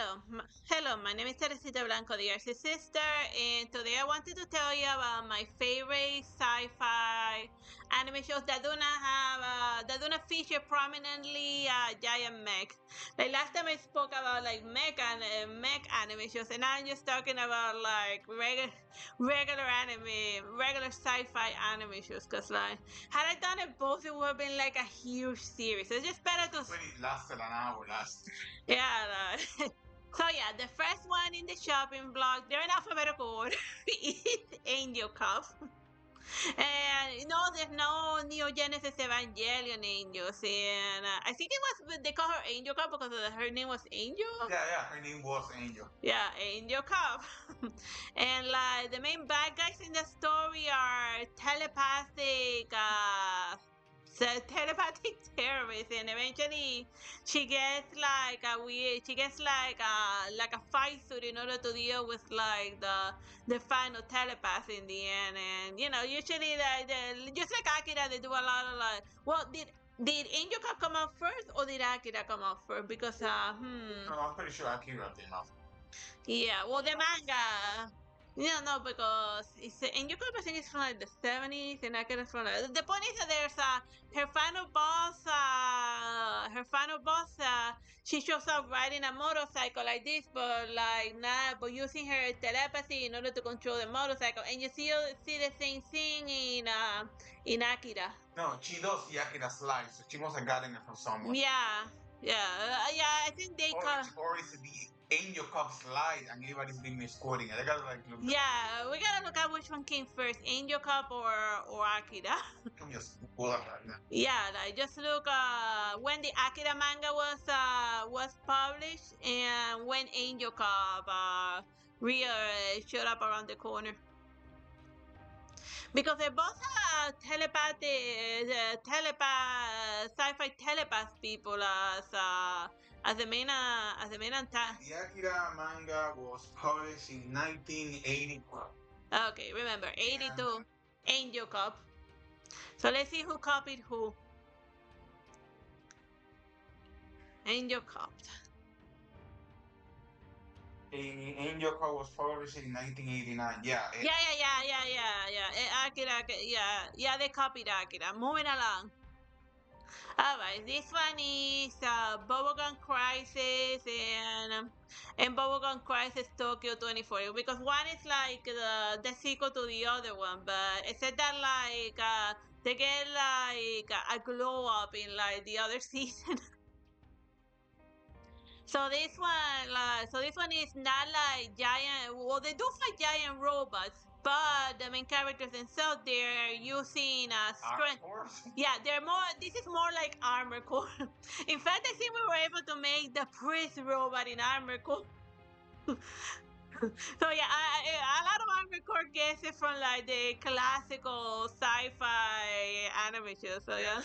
Hello. My name is Teresita Blanco, the Artsy Sister, and today I wanted to tell you about my favorite sci-fi anime shows that do not have, that do not feature prominently giant mech. Like last time I spoke about like mech anime shows, and now I'm just talking about like regular anime, regular sci-fi anime shows. Cause like had I done it both, it would have been like a huge series. So it's just better to When it lasted an hour last. yeah. So yeah, the first one in the shopping block, they're in alphabetical order, is Angel Cup. And no, there's no Neo Genesis Evangelion angels, and I think it was they call her Angel Cup because her name was Angel. Yeah, her name was Angel. Yeah, Angel Cup. And like the main bad guys in the story are telepathic, so telepathic terrorists, and eventually she gets like a fight suit in order to deal with like the final telepath in the end. And you know, usually just like Akira, they do a lot of like, well, did Angel Cup come out first or did Akira come out first? Because No, I'm pretty sure Akira came out. yeah, well, the manga. Yeah, no, because it's in Yoko, I think it's from like the 70s, and I get it from the point is that there's her final boss, she shows up riding a motorcycle like this, but like not, but using her telepathy in order to control the motorcycle, and you see the same thing in Akira. No, she does the Akira slide, so she must have gotten it from someone. Yeah, I think they call. Or is it the Angel Cup slide and everybody's been misquoting it? I gotta like look. Yeah, we gotta look at which one came first, Angel Cup or Akira. Let me just pull up right now. Yeah, like just look when the Akira manga was published and when Angel Cup showed up around the corner. Because they both are sci-fi telepath people as the main antagonist. The Akira manga was published in 1984. Okay, remember 82 Angel Cup. So let's see who copied who. Angel Cup. Angel Cup was published in 1989. Yeah. Akira, yeah, they copied Akira. Moving along. Alright, this one is Bubblegum Crisis and Bubblegum Crisis Tokyo 2040 because one is like the sequel to the other one, but except that like they get like a glow up in like the other season. So this one is not like giant. Well, they do fight giant robots, but the main characters themselves they're using strength. Yeah, they're more. This is more like armor core. In fact, I think we were able to make the priest robot in armor core. So yeah, a lot of armor core gets it from like the classical sci-fi anime shows. So yeah.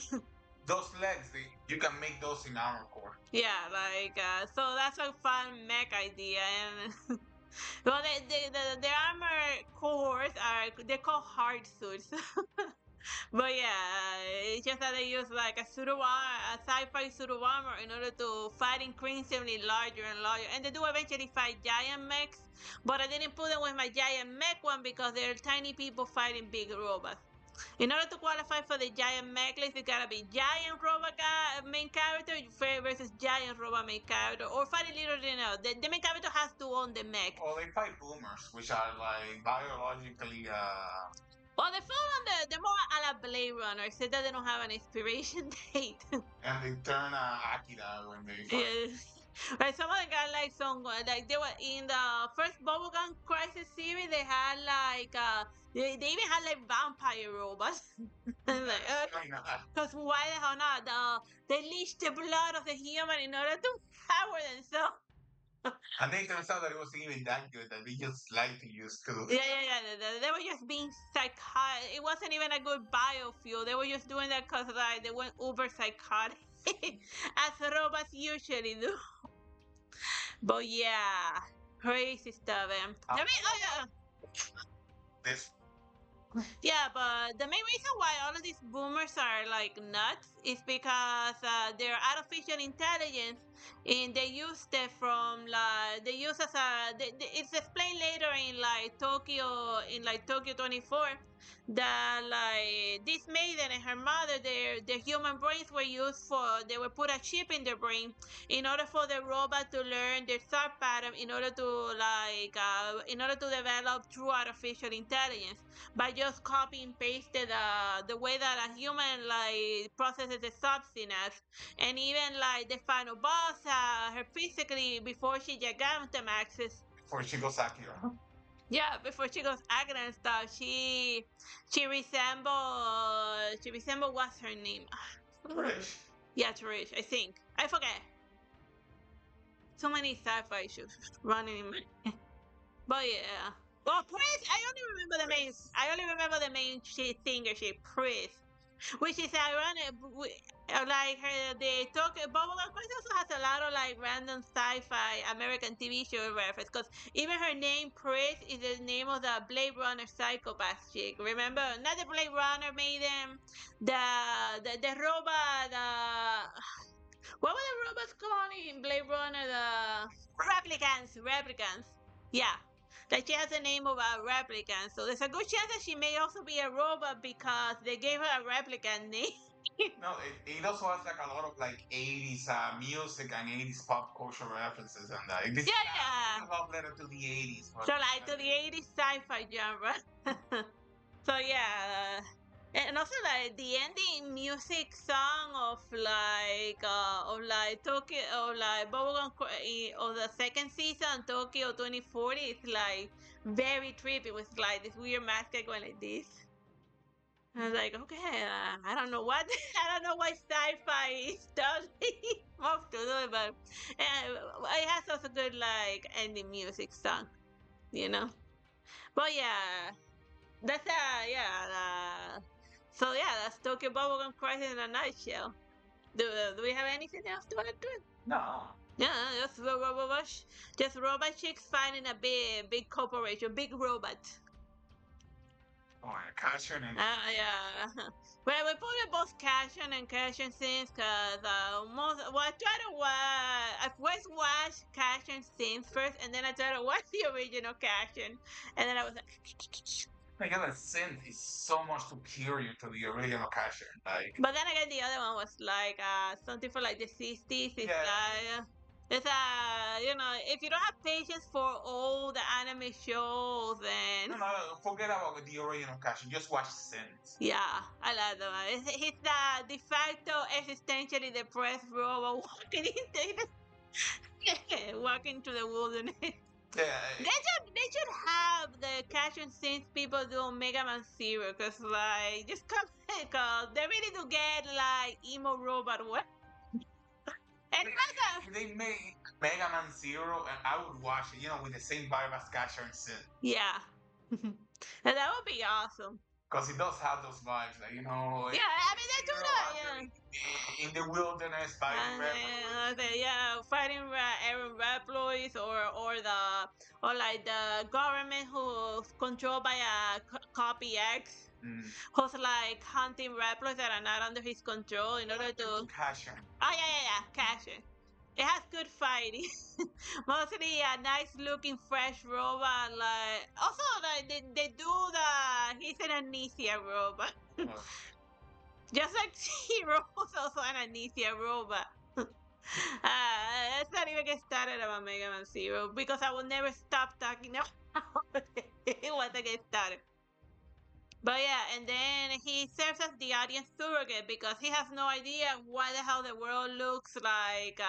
Those legs, you can make those in armor core. Yeah, like so that's a fun mech idea, and well, the armor cores they're called hard suits. But yeah, it's just that they use like a sci-fi suit of armor in order to fight increasingly larger and larger, and they do eventually fight giant mechs. But I didn't put them with my giant mech one because they're tiny people fighting big robots. In order to qualify for the giant mech list, you gotta be giant robot main character versus giant robot main character, or fight a little, you know, the main character has to own the mech. Or they fight boomers, which are like biologically. Well, they fall on the more a la Blade Runner, except that they don't have an expiration date. And they turn Akira when they fight. Yeah. Like some of them got like some like they were in the first Bubblegum Crisis series. They had like they even had like vampire robots. Because why the hell not? They leech the blood of the human in order to power themselves. And then it turns out that it wasn't even that good, that they just like to use too. Yeah. They were just being psychotic. It wasn't even a good biofuel. They were just doing that because like they went uber psychotic, as robots usually do. But yeah, crazy stuff. I mean, This. yeah, but the main reason why all of these boomers are like nuts is because their artificial intelligence, and they use it from like they use as a. It's explained later in like Tokyo 24 that like this maiden and her mother, their human brains were used for. They were put a chip in their brain in order for the robot to learn their thought pattern in order to develop true artificial intelligence by just copy and pasted the way that a human like processes the substance. And even like the final boss, her physically before she Gigantamaxes. Before she goes Akira. Yeah, before she goes Agra and stuff, she resemble what's her name? Trish. Yeah, Trish, I think. I forget. So many sci-fi shows running in my. But yeah. Well, Prince, I only remember the main singer, she Prince, which is ironic. Like her, they talk. Bubblegum Quest also has a lot of like random sci-fi American TV show reference. Because even her name, Prince, is the name of the Blade Runner psychopath chick. Remember, not the Blade Runner maiden, the robot. What were the robots called in Blade Runner? The replicants. Yeah. Like she has the name of a replicant. So there's a good chance that she may also be a robot because they gave her a replicant name. No, it also has like a lot of like 80s music and 80s pop culture references and this Yeah, is a love letter to the 80s. So like to the 80s sci-fi genre. So yeah. And also like the ending music song of like Tokyo of like of the second season Tokyo 2040 is like very trippy with like this weird mask going like this. I was like, okay, I don't know what I don't know what sci-fi does most to do, but it has also good like ending music song, you know. But yeah, that's so yeah, that's Tokyo Bubblegum Crisis in a nutshell. Do we have anything else to add to it? No. Yeah, just robot chicks fighting a big corporation, big robot. Oh, Casshern and Yeah. Well, we put it both Casshern Sins because I try to watch. I first watched Casshern Sins first, and then I tried to watch the original Casshern, and then I was like, my god, that synth is so much superior to the original Casshern. Like, but then again, the other one was like something for like the 60s. It's yeah, like. It's if you don't have patience for all the anime shows, then no, forget about the original Casshern. Just watch synth. yeah, I love that one. He's the de facto existentially depressed robot walking to the wilderness. Yeah, They should have the Casshern Sins people do MegaMan Zero, cause like just come because they really do get like emo robot work. And if they made Mega Man Zero, and I would watch it, with the same vibe as Casshern Sins. yeah, and that would be awesome. Because it does have those vibes, like, Yeah, I mean they do that. Yeah. In the wilderness, fighting Fighting Aaron Reploids or like the government who's controlled by a copy X, who's like hunting Reploids that are not under his control in order to. Casshern. Oh yeah, Casshern. It has good fighting. Mostly a nice looking fresh robot. Like also like they do the he's an amnesia robot. Just like Zero was also an amnesia robot. Let's not even get started about Mega Man Zero because I will never stop talking about it once I get started. But yeah, and then he serves as the audience surrogate because he has no idea why the hell the world looks like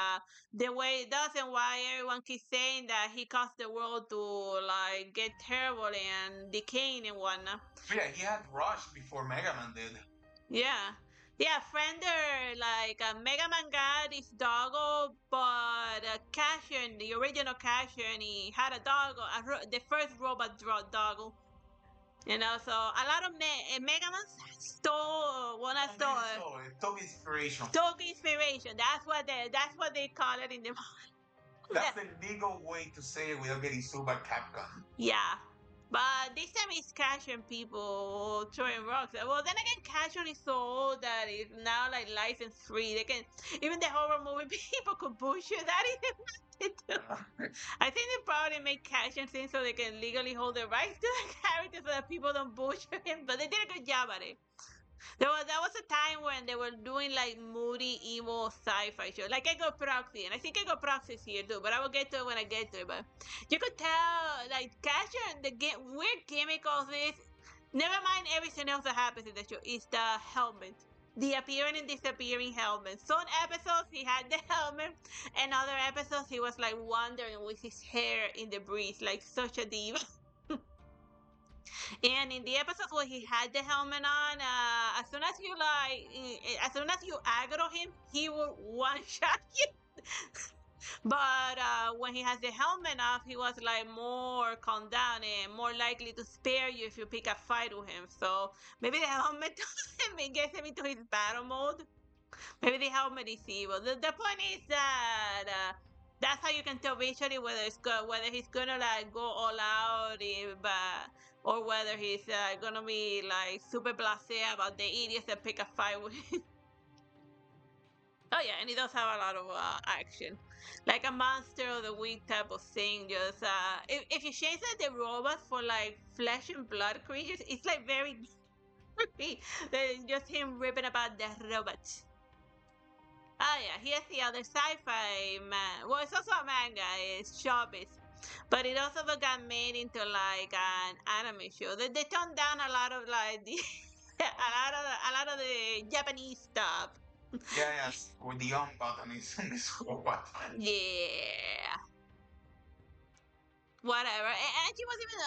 the way it does and why everyone keeps saying that he caused the world to like get terrible and decaying and whatnot. But yeah, he had Rush before Mega Man did. Yeah. Yeah, Fender, like Mega Man got his doggo, but Casshern, the original Casshern, he had a doggo, the first robot doggo. So a lot of Mega Man Took inspiration. Took inspiration. That's what they call it in the. That's the legal way to say it without getting sued by Capcom. Yeah. But this time it's catching people throwing rocks. Well, then again, Casshern is so old that it's now like license free. They can even the horror movie people could push you. That is what they do. I think they probably make Casshern Sins so they can legally hold the rights to the character so that people don't butcher him. But they did a good job at it. That was a time when they were doing like moody emo sci-fi show, like Ergo Proxy, and I think Ergo Proxy is here too. But I will get to it when I get to it. But you could tell like Casher and the weird gimmick of this. Never mind everything else that happens in the show. Is the helmet. The appearing and disappearing helmet. Some episodes he had the helmet, and other episodes he was like wandering with his hair in the breeze, like such a diva. And in the episodes where he had the helmet on, as soon as you aggro him, he will one shot you. But when he has the helmet off, he was like more calm down and more likely to spare you if you pick a fight with him. So maybe the helmet gets him into his battle mode. Maybe the helmet is evil. The point is that that's how you can tell visually whether whether he's gonna like go all out, but or whether he's gonna be like super blasé about the idiots that pick a fight with him. Oh yeah, and he does have a lot of action, like a monster of the week type of thing. Just if you change the robots for like flesh and blood creatures, it's like very just him ripping about the robots. Oh yeah, here's the other sci-fi man. Well, it's also a manga. It's Chobits, but it also got made into like an anime show. They toned down a lot of like the a lot of the Japanese stuff. Yeah, yes, with the on button is what. Yeah. Whatever, and she was even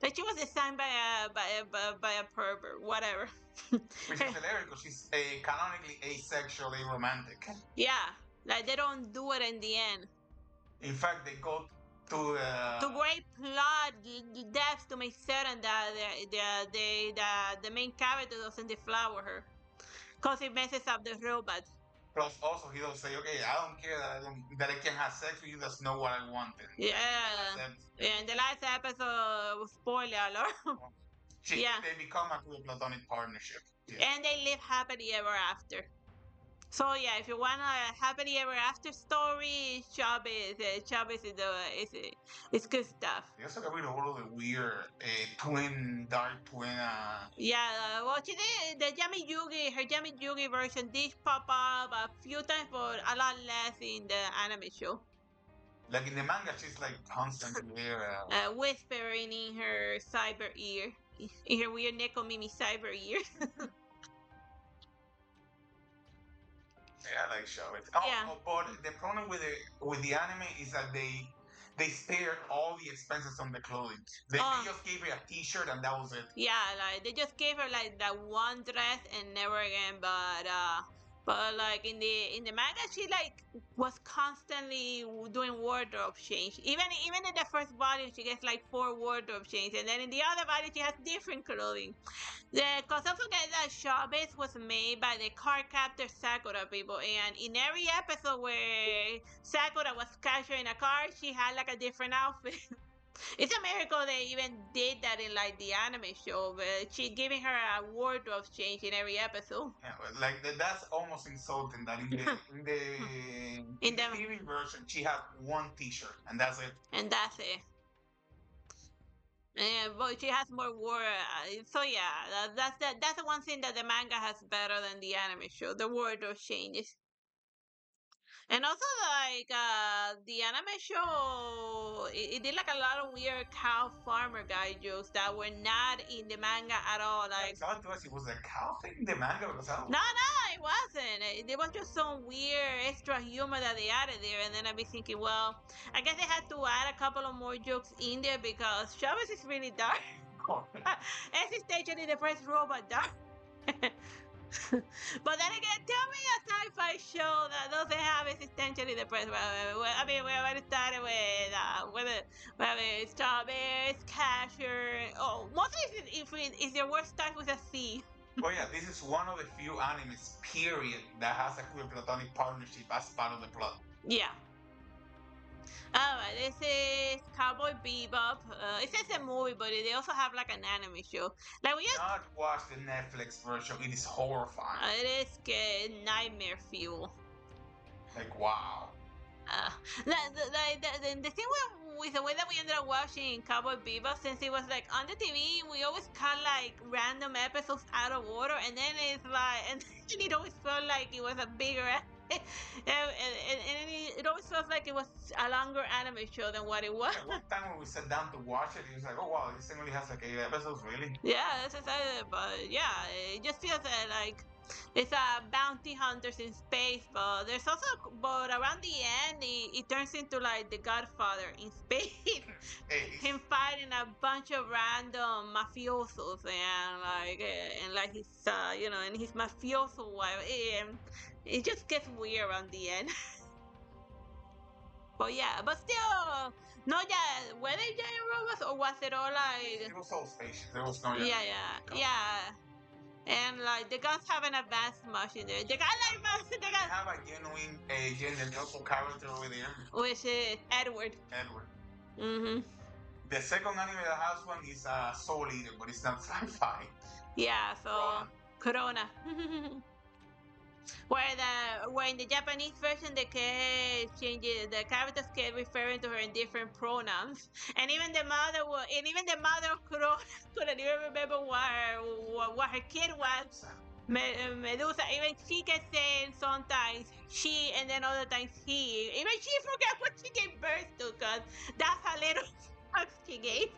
like she was designed by by a pervert. Whatever. Which is hilarious because she's canonically asexually romantic. Yeah, like they don't do it in the end. In fact, they go to great plot depth to make certain that the main character doesn't deflower her, cause it messes up the robot. Plus, also he does say, "Okay, I don't care that I can have sex with you. That's not what I wanted." Yeah, yeah. In the last episode, spoiler alert. Yeah. They become a true platonic partnership. Yeah. And they live happily ever after. So yeah, if you want a happily ever after story, Chavez is good stuff. They also got rid of all of the weird dark twin. Yeah, well, she did the her Yami Yugi version did pop up a few times, but a lot less in the anime show. Like in the manga, she's like constantly there. Whispering in her cyber ear, in her weird Neko Mimi cyber ear. Yeah, like show it. Oh, yeah. But the problem with the anime is that they spared all the expenses on the clothing. They just gave her a T-shirt and that was it. Yeah, like they just gave her like that one dress and never again. But like in the manga, she like was constantly doing wardrobe change. Even in the first volume, she gets like 4 wardrobe changes, and then in the other volume, she has different clothing. Because don't forget that Chobits was made by the card captor Sakura people, and in every episode where Sakura was capturing a card, she had like a different outfit. It's a miracle they even did that in like the anime show, but she giving her a wardrobe change in every episode. Yeah, like that's almost insulting. That in the TV version, she had one T-shirt and that's it. And that's it. Yeah, but she has more war. So yeah, that's the one thing that the manga has better than the anime show. The wardrobe changes. And also, like, the anime show, it did like a lot of weird cow farmer guy jokes that were not in the manga at all. Like, I thought it was a cow thing in the manga. No, it wasn't. It was just some weird extra humor that they added there. And then I'd be thinking, well, I guess they had to add a couple of more jokes in there because Chavez is really dark. Existentially depressed robot dark. But then again, tell me a sci-fi show that doesn't have existentially depressed. I mean, we already started with Strawberries, Casshern. Oh, mostly if their word starts with a C. Oh yeah, this is one of the few animes, period, that has a queer platonic partnership as part of the plot. Yeah. Alright, this is Cowboy Bebop. It says a movie, but they also have like an anime show. Like we just Not watch the Netflix version. It is horrifying. it is nightmare fuel. Like wow. The thing with the way that we ended up watching Cowboy Bebop, since it was like on the TV, we always cut like random episodes out of order, and then it's like, and it always felt like it was a bigger, and it always felt like it was a longer anime show than what it was. Yeah, one time when we sat down to watch it, it was like, oh wow, this thing only has like 8 episodes, really? Yeah, that's just, but yeah, it just feels like it's a bounty hunters in space, but there's also, but around the end, it turns into like the Godfather in space. Him fighting a bunch of random mafiosos and like his, and his mafioso wife. It just gets weird around the end. But yeah, but still, no, yeah, were they giant robots or was it all like? It was all spaceship. There was no. Yeah. And like the guns have an advanced machine there. The guy like they have a genuine gender neutral character over there, which is Edward. Mm-hmm. The second anime that has one is Soul Eater, but it's not sci-fi. Yeah, so Corona. Where in the Japanese version the characters kept referring to her in different pronouns, and even the mother of Corona couldn't even remember what her kid was. Medusa, even she kept saying sometimes she and then other times he. Even she forgot what she gave birth to, cause that's a little fuck she gave.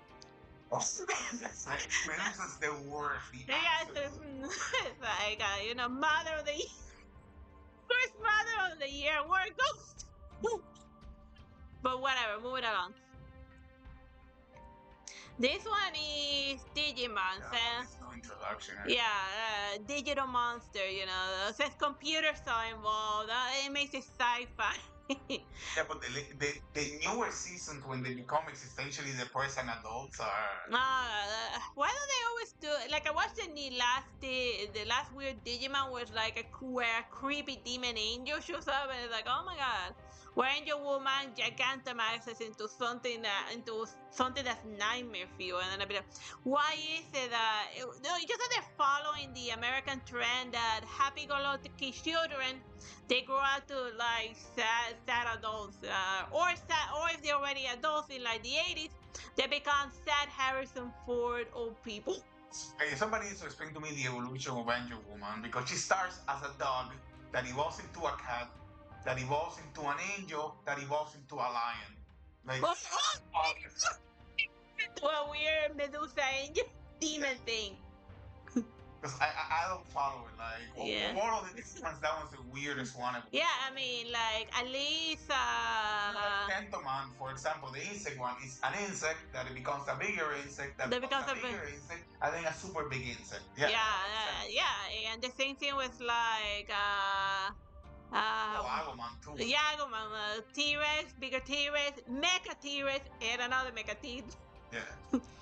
Medusa's the worst. It's like mother of the year. First mother of the year, where it goes. But whatever, moving along. This one is Digimon. No introduction. Yeah, digital monster. It says computers are involved. It makes it sci-fi. Yeah, but the newer seasons when they become existentially depressed and adults are. Why do they always do it? Like I watched the last weird Digimon was like where a creepy demon angel shows up and it's like, oh my god, where Angel Woman gigantamizes into something that's nightmare for you, and then I'd be like, why is it that just that they're following the American trend that happy-go-lucky children they grow out to like sad adults, or if they're already adults in like the 80s, they become sad Harrison Ford old people. Hey, somebody needs to explain to me the evolution of Angel Woman, because she starts as a dog that evolves into a cat, that evolves into an angel, that evolves into a lion. Like to a weird Medusa angel demon thing. Because I don't follow it. Like, one of the Digimons, that one's the weirdest one. Yeah, I mean, like, at least... Tentomon, for example, the insect one is an insect that it becomes a bigger insect, that becomes a bigger insect, and then a super big insect. Yeah, and the same thing with, like... Agumon, too. Yeah, Agumon, T-Rex, bigger T-Rex, Mecha T-Rex, and another Mecha T-Rex. Yeah,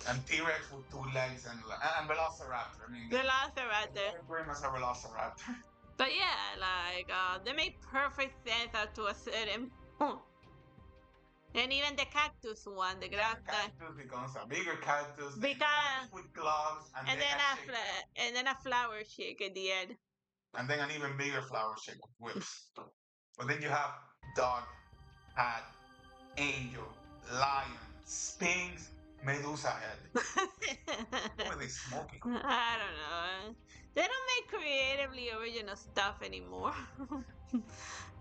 and T-Rex with 2 legs and Velociraptor. I mean, Velociraptor. Very much a Velociraptor. But yeah, like they make perfect sense up to a certain point. And even the cactus one, the cactus becomes a bigger cactus with gloves, and then a flower shake at the end. And then an even bigger flower shake with whips. But then you have dog, cat, angel, lion, sphinx, Medusa head. What are they smoking? I don't know. They don't make creatively original stuff anymore.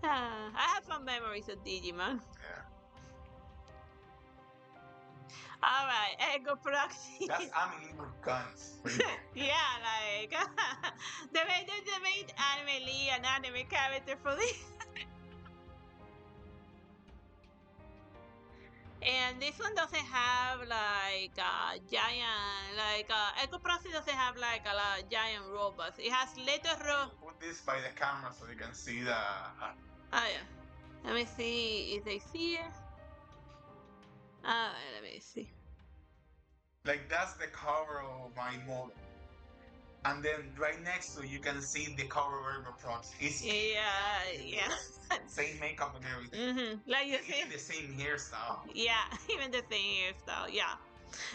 I have fun memories of Digimon. Yeah. Alright, Ergo Proxy. That's Amelie with guns. Yeah, like they made Anime Lee an anime character for this. And this one doesn't have like giant, like Ergo Proxy doesn't have like a lot of giant robots. It has little robots. Put this by the camera so you can see the. Oh yeah. Let me see if they see it. Let me see. Like that's the cover of my model. And then right next to it, you can see the cover of Ergo Proxy. It's yeah. same makeup and everything. Like you Even see, the same hairstyle. yeah, even the same hairstyle. Yeah,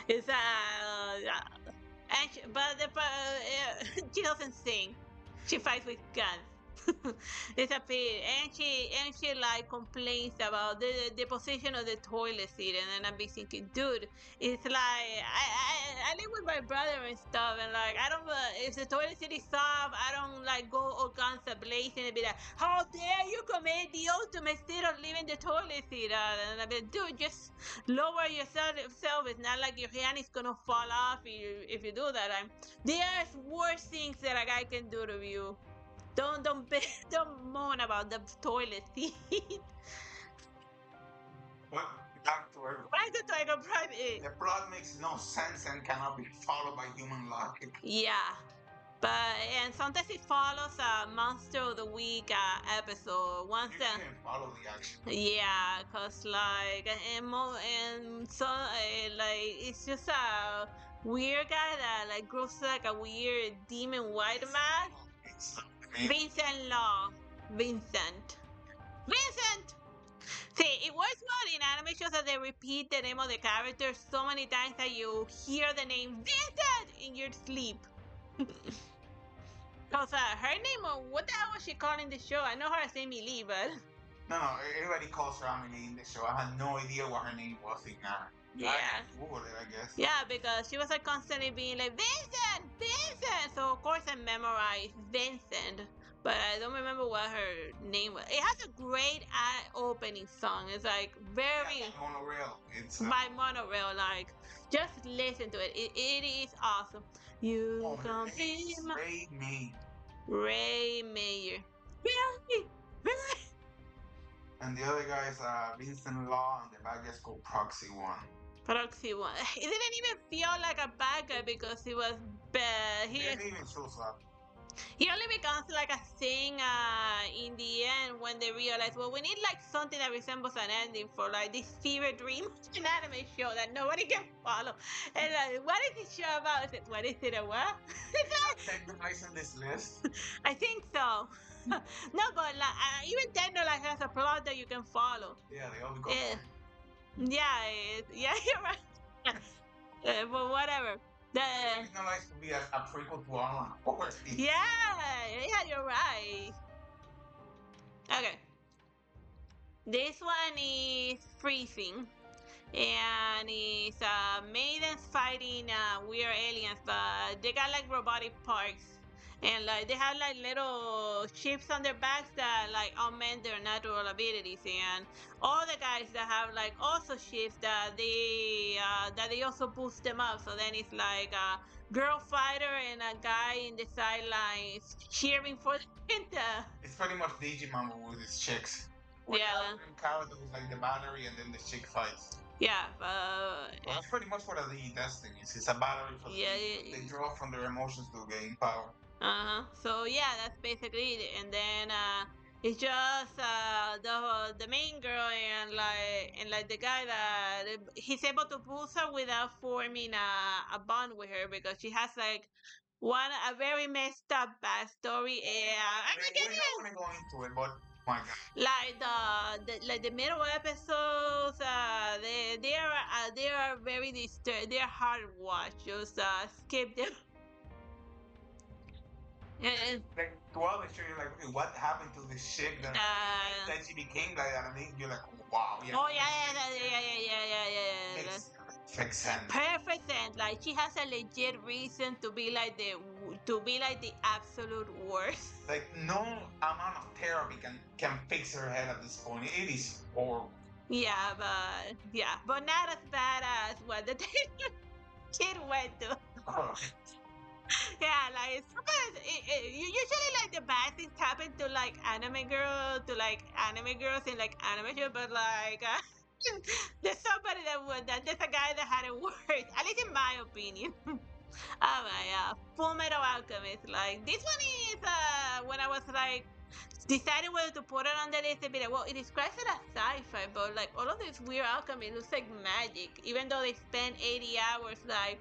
it's yeah. And she doesn't sing. She fights with guns. It's a pity. And she like complains about the position of the toilet seat, and then I'm be thinking, dude, it's like I live with my brother and stuff, and like I don't if the toilet seat is soft, I don't like go all guns a blazing and be like, how dare you commit the ultimate sin of leaving the toilet seat? And I be, dude, just lower yourself. It's not like your hand is gonna fall off if you do that. There's worse things that a guy can do to you. Don't don't moan about the toilet seat. But back to Ergo. Why the toilet private? The plot makes no sense and cannot be followed by human logic. Yeah. But and sometimes it follows a Monster of the Week episode. Once You can't follow the action. yeah, cause like and so like it's just a weird guy that like grows like a weird demon white man. Vincent Law. Vincent. See, it works well in anime shows that they repeat the name of the character so many times that you hear the name Vincent in your sleep. Cause her name, what the hell was she called in the show? I know her as Amy Lee, but no, everybody calls her Amy in the show. I had no idea what her name was in yeah. I Googled it, I guess. Yeah, because she was like constantly being like Vincent. So of course I memorized Vincent, but I don't remember what her name was. It has a great opening song. It's like very Monorail. It's by Monorail. Like just listen to it. It is awesome. You can be my Ray Mayer. Really? And the other guy is Vincent Law, and the bad guy's called Proxy One. Proxy One. It didn't even feel like a bad guy because he was bad. He didn't even shows up. He only becomes like a thing in the end when they realize, well, we need like something that resembles an ending for like this fever dream, an anime show that nobody can follow. And like, what is this show about? What is it? A what? Techhnolyze on this list? I think so. No, but like, even Techhnolyze has a plot that you can follow. Yeah, they all go. Yeah, you're right. But whatever. Techhnolyze could be a prequel to Arnold. Yeah, you're right. Okay. This one is freezing. And it's maidens fighting weird aliens, but they got like robotic parts. And like they have like little chips on their backs that like augment their natural abilities, and all the guys that have like also chips that they also boost them up. So then it's like a girl fighter and a guy in the sidelines cheering for the. It's pretty much Digimon with his chicks. Yeah. Character was like the battery, and then the chick fights. Yeah, well, that's pretty much what the testing is. It's a battery for they draw from their emotions to gain power. So yeah, that's basically it. And then it's just the main girl and like the guy that he's able to boost her without forming a bond with her because she has like a very messed up backstory. We're not gonna go into it, but my God. Like the middle episodes, they are very disturbed. They're hard to watch. Just skip them. Like throughout the show, you're like, okay, what happened to this chick that she became like that? And you're like, wow. Yeah. Oh yeah. Perfect sense. Perfect sense. Like she has a legit reason to be like the absolute worst. Like no amount of therapy can fix her head at this point. It is horrible. Yeah, but not as bad as what the kid went to. Yeah, like usually like the bad things happen to like anime girls in like anime shows, but like there's somebody there's a guy that had it worse, at least in my opinion. Oh my Fullmetal Alchemist. Like this one is when I was like deciding whether to put it on the list and be like, well, it describes it as sci-fi, but like all of this weird alchemy looks like magic, even though they spend 80 hours, like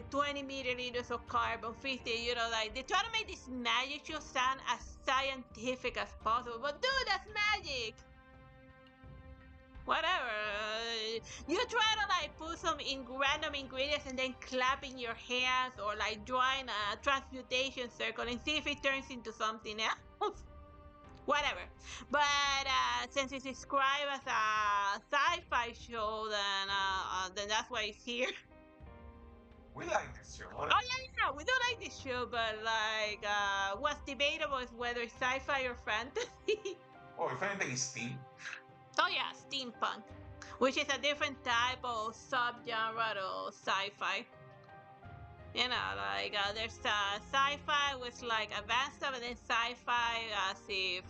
20 milliliters of carbon, 50, like they try to make this magic show sound as scientific as possible, but dude, that's magic. Whatever. You try to like put some random ingredients and then clap in your hands, or like drawing a transmutation circle and see if it turns into something else. Whatever. But since it's described as a sci-fi show, then that's why it's here. We like this show. Oh yeah, we do like this show, but like what's debatable is whether it's sci-fi or fantasy. Oh, if anything, it's steam. Oh yeah, steampunk, which is a different type of subgenre to sci-fi. Like there's sci-fi with like advanced stuff, and then sci-fi as if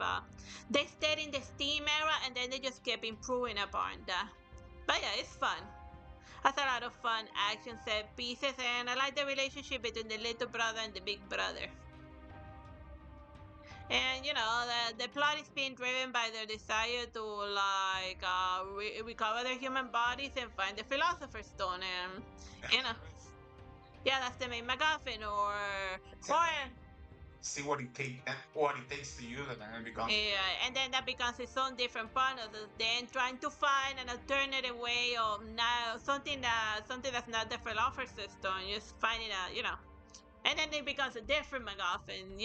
they stayed in the steam era and then they just kept improving upon that. But yeah, it's fun. Has a lot of fun action set pieces, and I like the relationship between the little brother and the big brother. And the plot is being driven by their desire to like recover their human bodies and find the philosopher's stone, and yeah, that's the main MacGuffin, or see what it takes to use it, and it becomes and then that becomes its own different part of it. Then trying to find an alternative way of now something that's not the philosopher's stone, just finding and then it becomes a different MacGuffin,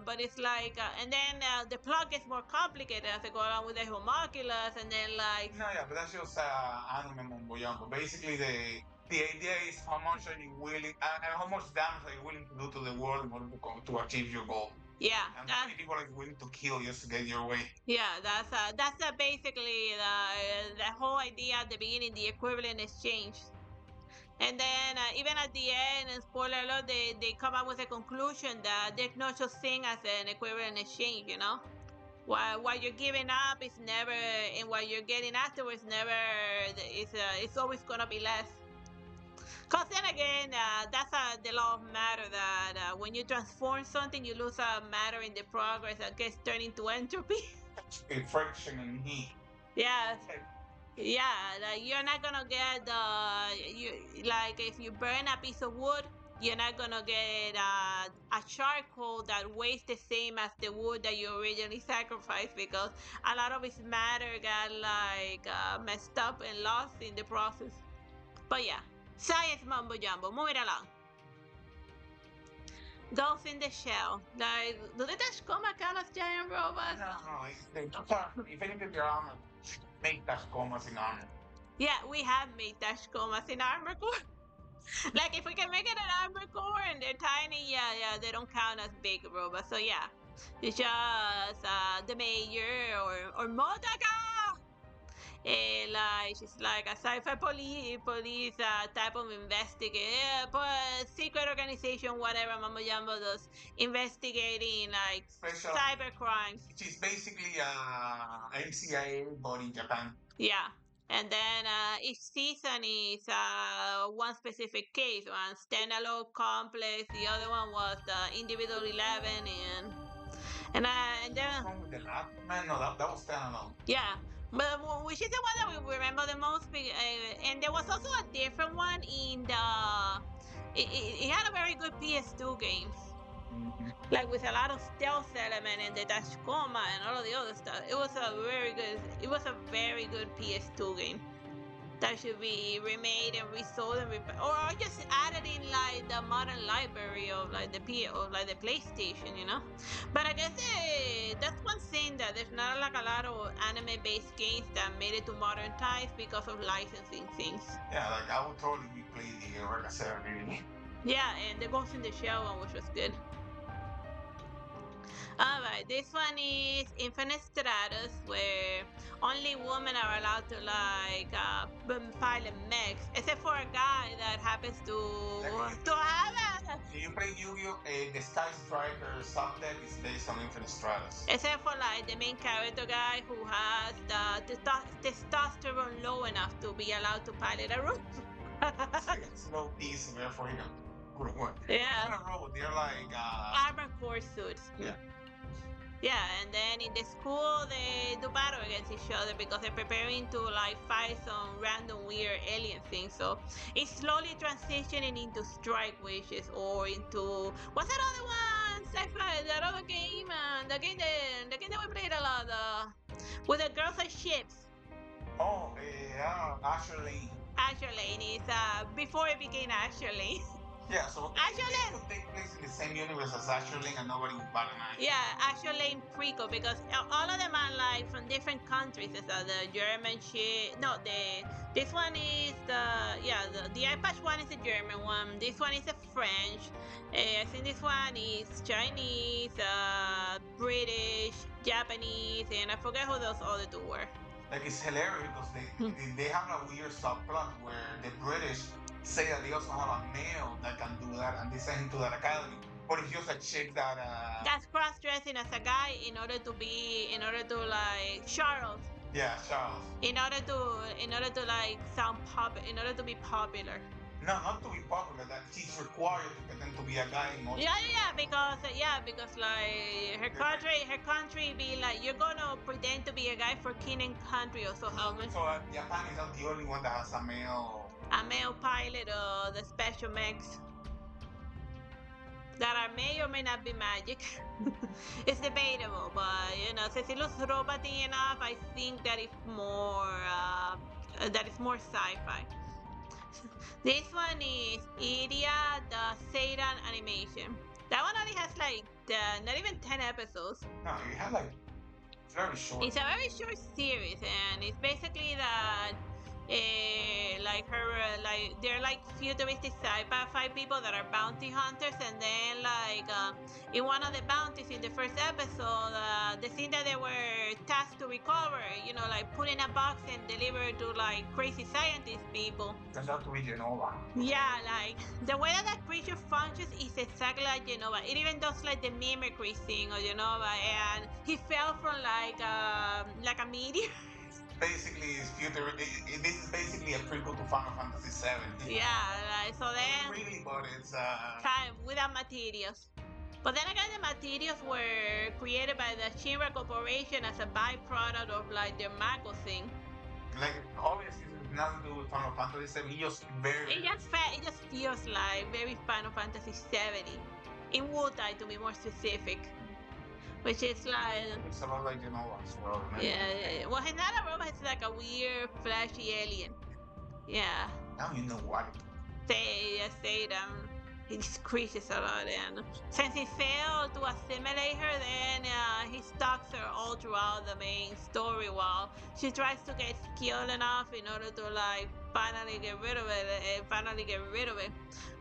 but it's like, and then the plot gets more complicated as they go along with the homunculus, and then like. No, yeah, but that's just anime mumbo jumbo. Basically, the idea is how much are you willing, and how much damage are you willing to do to the world in order to achieve your goal. Yeah, and many people are willing to kill just to get your way. Yeah, that's basically the whole idea at the beginning, the equivalent exchange. And then even at the end, and spoiler alert, they come up with a conclusion that there's no such thing as an equivalent exchange, What you're giving up is never, and what you're getting afterwards never, it's always gonna be less. Because then again, that's the law of matter, that when you transform something, you lose matter in the progress that gets turned into entropy. Friction and heat. Yeah. Yeah, like you're not gonna get like if you burn a piece of wood, you're not gonna get a charcoal that weighs the same as the wood that you originally sacrificed, because a lot of its matter got like messed up and lost in the process. But yeah, science mumbo jumbo, moving along. Ghost in the Shell. Like, do the Tashkoma count as giant robots? No, if anything, they're armored. Make Tashkomas in armor. Yeah, we have made Tashkomas in armor core. Like, if we can make it an armor core and they're tiny, yeah, they don't count as big robots. So yeah, it's just the Mayor or Modaka. Like she's like a sci-fi police type of investigator, but secret organization, whatever mumbo jumbo does, investigating like cyber crimes. She's basically MCIA but in Japan. Yeah. And then each season is one specific case, one standalone complex. The other one was the individual 11, and then. With the lab? Man, no, that was standalone. Yeah. But which is the one that we remember the most, and there was also a different one in the. It had a very good PS2 games, like with a lot of stealth element and the Tashkoma and all of the other stuff. It was a very good PS2 game that should be remade and resold and or just added in like the modern library of like the PlayStation, But I guess that's one thing, that there's not like a lot of anime-based games that made it to modern times because of licensing things. Yeah, like I would totally replay the Ergo Proxy. Yeah, and the Ghost in the Shell one, which was good. Alright, this one is Infinite Stratos, where only women are allowed to like pilot mechs, except for a guy that happens to have it. If you play Yu-Gi-Oh, the Sky Striker subdeck is based on Infinite Stratos. Except for like the main character guy who has the testosterone low enough to be allowed to pilot a robot. It's low piece, therefore, Yeah. They're like armor core power suits. Yeah, and then in the school they do battle against each other because they're preparing to like fight some random weird alien thing. So it's slowly transitioning into Strike Wishes or into what's that other one? Sci-Fi, that other game, the game that we played a lot, with the girls and ships. Oh, Asher Lane. Asher Lane is before it became Asher Lane. Yeah, so Asher it Lane. could take place in the same universe as Asher Lane and nobody would bat an eye. Yeah, Asher Lane prequel because all of them are like from different countries. It's the German shit. No, this one is the eye patch one is the German one. This one is the French. I think this one is Chinese, British, Japanese, and I forget who those other two were. Like it's hilarious because they have a weird subplot where the British say that they also have a male that can do that and they send him to that academy. But it's just a chick that that's cross-dressing as a guy in order to like Charles. Yeah, Charles. In order to like in order to be popular. No, not to be popular. That he's required to pretend to be a guy. Because like her country be like you're gonna pretend to be a guy for king and country or so. So Japan is not the only one that has a male pilot or the special mechs that may or may not be magic. It's debatable, but since it looks roboty enough, I think that it's more sci-fi. This one is Iria, the Zeiram animation. That one only has like not even 10 episodes. No, it has like very short. It's a very short series, and it's basically that they're like futuristic sci-fi people that are bounty hunters, and then in one of the bounties in the first episode, the thing that they were tasked to recover, like put in a box and deliver to like crazy scientist people. Turns out to be Genova. Yeah, like the way that creature functions is exactly like Genova. It even does like the mimicry thing of Genova, and he fell from like a meteor. Basically, this is basically a prequel to Final Fantasy VII. Yeah, like, so then really, but it's kind of without materials. But then again, the materials were created by the Shinra Corporation as a byproduct of like their Mako thing. Like obviously, nothing to do with Final Fantasy VII. It just feels like very Final Fantasy VII in Wutai, to be more specific. Which is like it's about like Genova as well. Yeah. Well, he's not a robot. It's like a weird, flashy alien. Yeah. Now you know what. Zeiram. He screeches a lot, and since he failed to assimilate her, then he stalks her all throughout the main story. While she tries to get skilled enough in order to like finally get rid of it.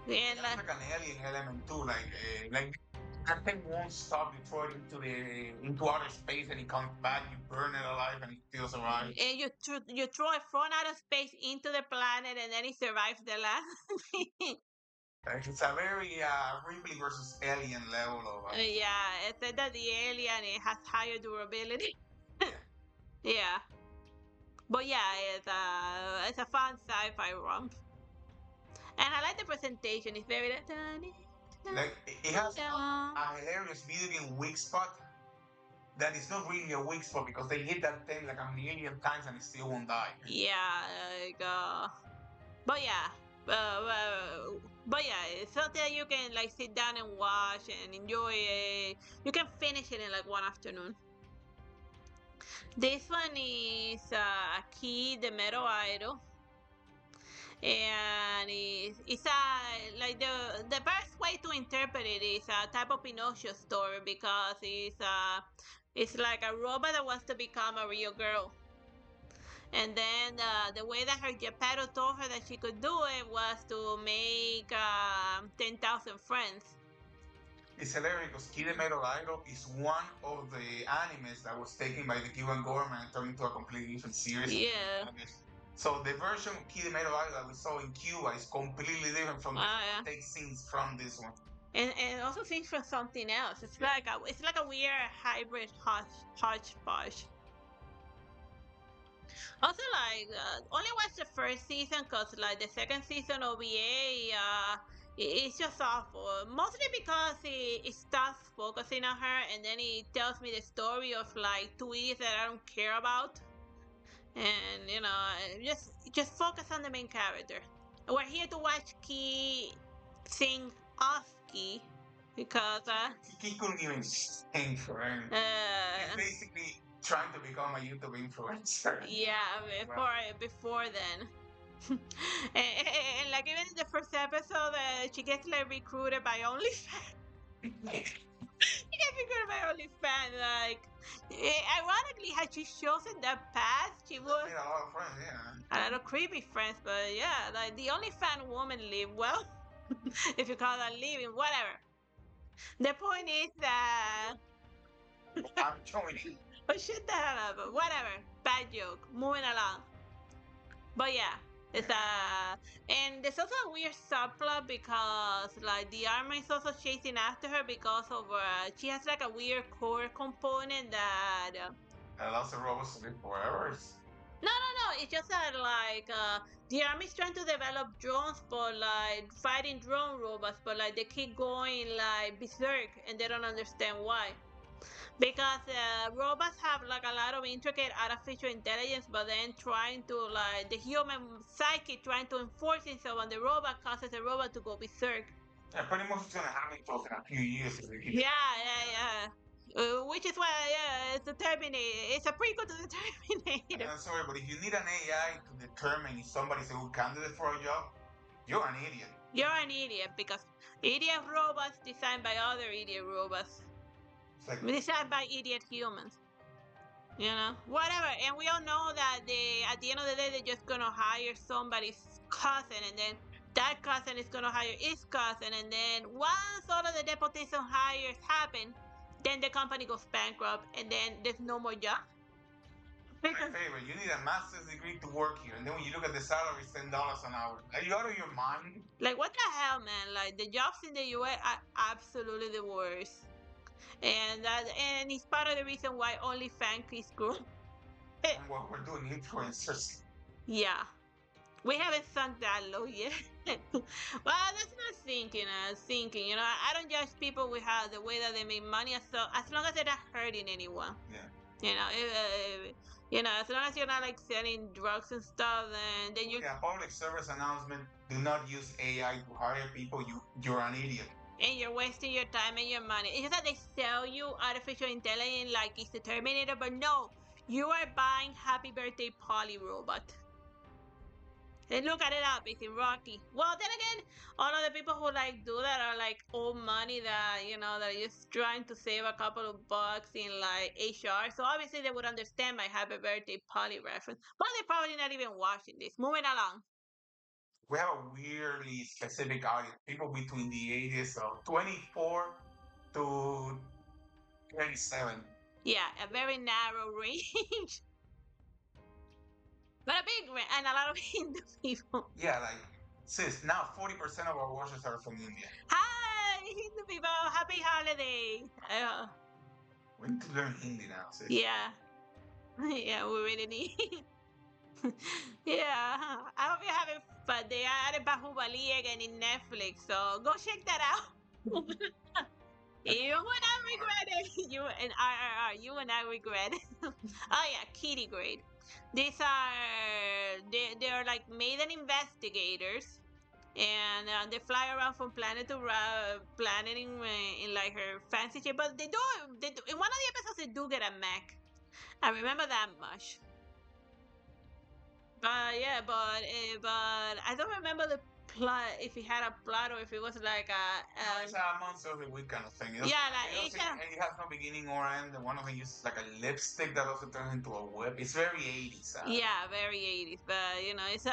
And like an alien element too, like. That thing won't stop. You throw it into outer space, and it comes back. You burn it alive, and it still survives. And you throw it from outer space into the planet, and then it survives the last. It's a very Ripley versus Alien level of. Yeah, it said that the alien has higher durability. Yeah, but yeah, it's a fun sci-fi romp, and I like the presentation. It's very like it has a hilarious video game weak spot that is not really a weak spot because they hit that thing like a million times and it still won't die. Yeah, like but yeah, it's something that you can like sit down and watch and enjoy. You can finish it in like one afternoon. This one is Key the Metal Idol. And it's like the best way to interpret it is a type of Pinocchio story because it's like a robot that wants to become a real girl. And then the way that her Geppetto told her that she could do it was to make 10,000 friends. It's hilarious because Kid the Metal Idol is one of the animes that was taken by the Cuban government and turned into a completely different series. Yeah. So the version of Kid the Metal Idol that we saw in Cuba is completely different from take scenes from this one. And also things from something else. It's like a weird hybrid hodgepodge. Also, like only watch the first season because like the second season OVA It's just awful. Mostly because it starts focusing on her, and then it tells me the story of like two idiots that I don't care about, and just focus on the main character. We're here to watch Key sing off Key because He couldn't even sing for him. He's basically trying to become a YouTube influencer. Yeah, before then. and like even in the first episode, she gets like recruited by OnlyFans. She gets recruited by OnlyFans. Like, ironically, had she chosen that path, she would made a lot of friends. Yeah, a lot of creepy friends. But yeah, like the OnlyFans woman live well, if you call that living, whatever. The point is that I'm joining. oh shit the hell up, but whatever. Bad joke. Moving along. But yeah, it's and there's also a weird subplot because like the army is also chasing after her because of she has like a weird core component that allows the robots to live forever. no, it's just that like the army is trying to develop drones, but like fighting drone robots, but like they keep going like berserk and they don't understand why. Because robots have like a lot of intricate artificial intelligence, but then trying to like the human psyche trying to enforce itself on the robot causes the robot to go berserk. Yeah, pretty much it's gonna happen in a few years. Yeah. Which is why it's the Terminator. It's a prequel to the Terminator. I'm sorry, but if you need an AI to determine if somebody's a good candidate for a job, you're an idiot. You're an idiot because idiot robots designed by other idiot robots. Like, designed by idiot humans. Whatever. And we all know that at the end of the day, they're just gonna hire somebody's cousin, and then that cousin is gonna hire his cousin, and then once all of the nepotism hires happen, then the company goes bankrupt, and then there's no more job. My favorite. You need a master's degree to work here, and then when you look at the salary, it's $10 an hour. Are you out of your mind? Like what the hell, man? Like the jobs in the US are absolutely the worst. And it's part of the reason why OnlyFans is growing. And what we're doing, influencers. Yeah. We haven't sunk that low yet. Well, that's not thinking. I don't judge people with how the way that they make money, as long as they're not hurting anyone. Yeah. As long as you're not like selling drugs and stuff, then you. Yeah, public service announcement: do not use AI to hire people. You're an idiot. And you're wasting your time and your money. It's just that they sell you artificial intelligence like it's the Terminator, but no, you are buying Happy Birthday Polly Robot. And look at it up, it's in Rocky. Well, then again, all of the people who like do that are like old money that that are just trying to save a couple of bucks in like HR. So obviously they would understand my Happy Birthday Polly reference, but they're probably not even watching this. Moving along. We have a weirdly specific audience. People between the ages of 24 to 27. Yeah, a very narrow range. But a big range, and a lot of Hindu people. Yeah, like, sis, now 40% of our watchers are from India. Hi, Hindu people. Happy holiday. We need to learn Hindi now, sis. Yeah. Yeah, we really need. Yeah, I hope you're having fun. They added Bahubali again in Netflix, so go check that out. You would not regret it. You and RRR, you would not regret it. Oh yeah, Kiddy Grade. These are they're like maiden investigators, and they fly around from planet to planet in like her fancy ship. But they do in one of the episodes they do get a mech. I remember that much. But I don't remember the plot, if it had a plot or if it was like it's a monster of the week kind of thing. It has no beginning or end. One of them uses like a lipstick that also turns into a whip. It's very 80s. Yeah, very 80s. But it's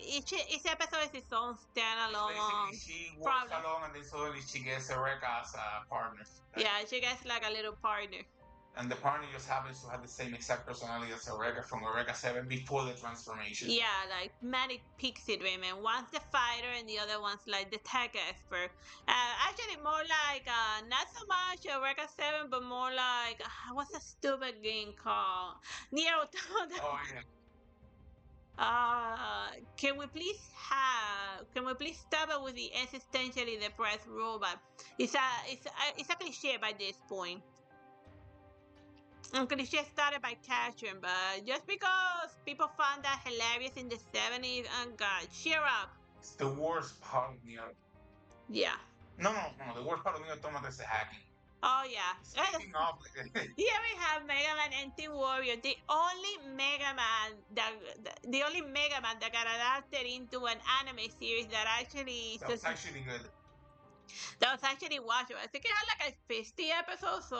each episode is its own standalone. Basically, she works alone and then suddenly she gets Eureka as a partner. Yeah, she gets like a little partner. And the partner just happens to have the same exact personality as Eureka from Eureka 7 before the transformation. Yeah, like manic pixie dream, and one's the fighter and the other one's like the tech expert. Actually, more like not so much Eureka 7, but more like what's a stupid game called? Nier Automata. Oh yeah. Can we please stop it with the existentially depressed robot? It's a cliche by this point. And cliche started by Casshern, but just because people found that hilarious in the 70s, oh god, cheer up. It's the worst part of me. Yeah. No. The worst part of me is the hacking. Oh yeah. Speaking of, here we have MegaMan NT Warrior, the only MegaMan that got adapted into an anime series that actually that's actually good. That was actually watchable. I think it had like a 50 episodes, so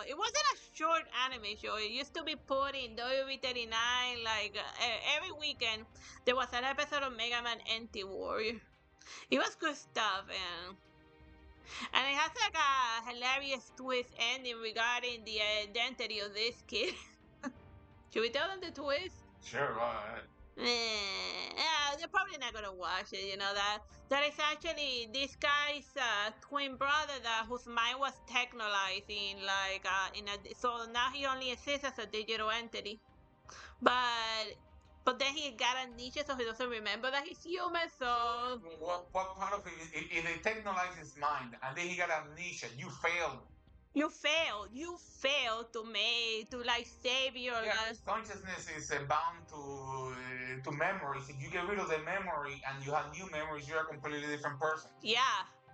it wasn't a short anime show. It used to be put in WB39 like every weekend. There was an episode of MegaMan NT Warrior. It was good stuff, and it has like a hilarious twist ending regarding the identity of this kid. Should we tell them the twist? Sure, Yeah, they're probably not gonna watch it. You know that is actually this guy's twin brother whose mind was technolizing, like so now he only exists as a digital entity, but then he got amnesia, so he doesn't remember that he's human. So what part of it? If they technolize his mind and then he got amnesia, you failed. You fail to like save your consciousness is bound to memories. If you get rid of the memory and you have new memories, you're a completely different person. Yeah,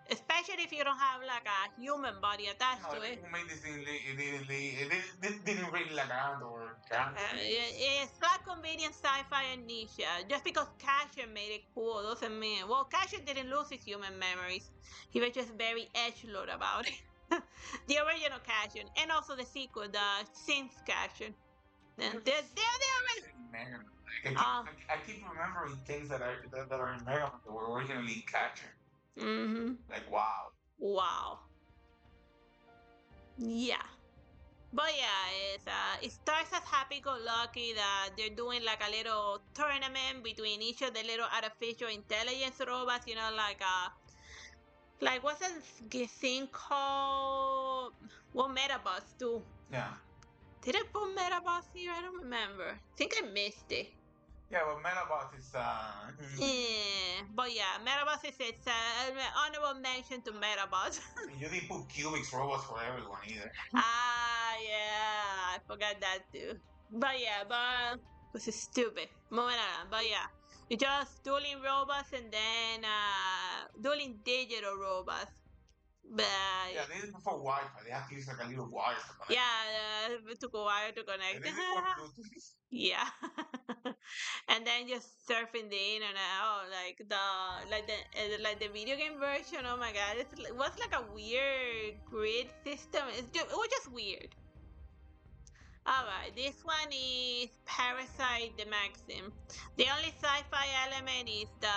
especially if you don't have like a human body attached to it. Who made this thing? It didn't really like around or it's like convenient sci-fi amnesia. Just because Casshern made it cool doesn't mean. Well, Casshern didn't lose his human memories. He was just very edgelord about it. The original Casshern, and also the sequel, the Sins Casshern. They're I keep remembering things that are in MegaMan that were originally Casshern. Mm-hmm. Like wow. Yeah. But yeah, it starts as happy-go-lucky that they're doing like a little tournament between each of the little artificial intelligence robots. You know, like what's that thing called? Well, Metabus too. Yeah. Did I put Metabus here? I don't remember. I think I missed it. Yeah, well, Metabus is yeah, but yeah, Metabus is an honorable mention to Metabus. You didn't put Cubics robots for everyone either. Yeah, I forgot that too. But this is stupid. Moving on, but yeah. You just dueling robots and then dueling digital robots. But yeah, they did before Wi-Fi. They have to use like a little wire to connect. Yeah, it took a wire to connect. Yeah. And then just surfing the internet. Oh, like the video game version. Oh my god, it was like a weird grid system. It was just weird. Alright, this one is Parasyte the Maxim. The only sci-fi element is the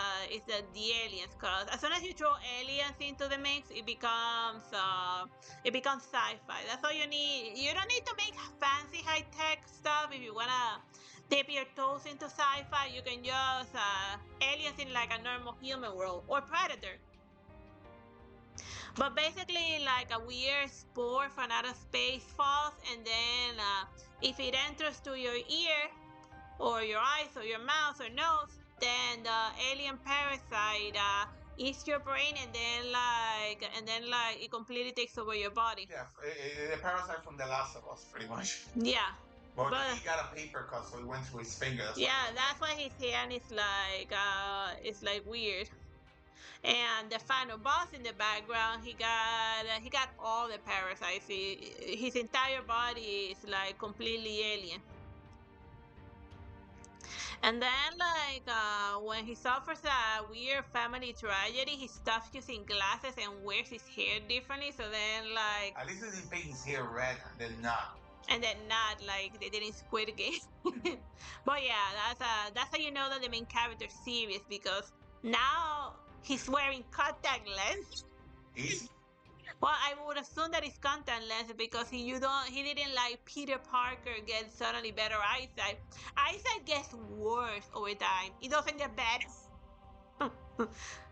aliens, cause as soon as you throw aliens into the mix, it becomes sci-fi. That's all you need. You don't need to make fancy high-tech stuff if you wanna dip your toes into sci-fi. You can just aliens in like a normal human world or Predator. But basically, like a weird spore from outer space falls, and then if it enters to your ear, or your eyes, or your mouth, or nose, then the alien parasite eats your brain, and then it completely takes over your body. Yeah, the parasite from The Last of Us, pretty much. Yeah. But he got a paper cut, so it went through his fingers. That's why his hand is like weird. And the final boss in the background, he got all the parasites. His entire body is like completely alien. And then when he suffers a weird family tragedy, he stops using glasses and wears his hair differently. So then at least they didn't paint his hair red and then not. And then not like they did in Squid Game. But yeah, that's how you know that the main character is serious, because now he's wearing contact lens. Well, I would assume that it's contact lens because he didn't like Peter Parker get suddenly better eyesight. Eyesight gets worse over time. It doesn't get better.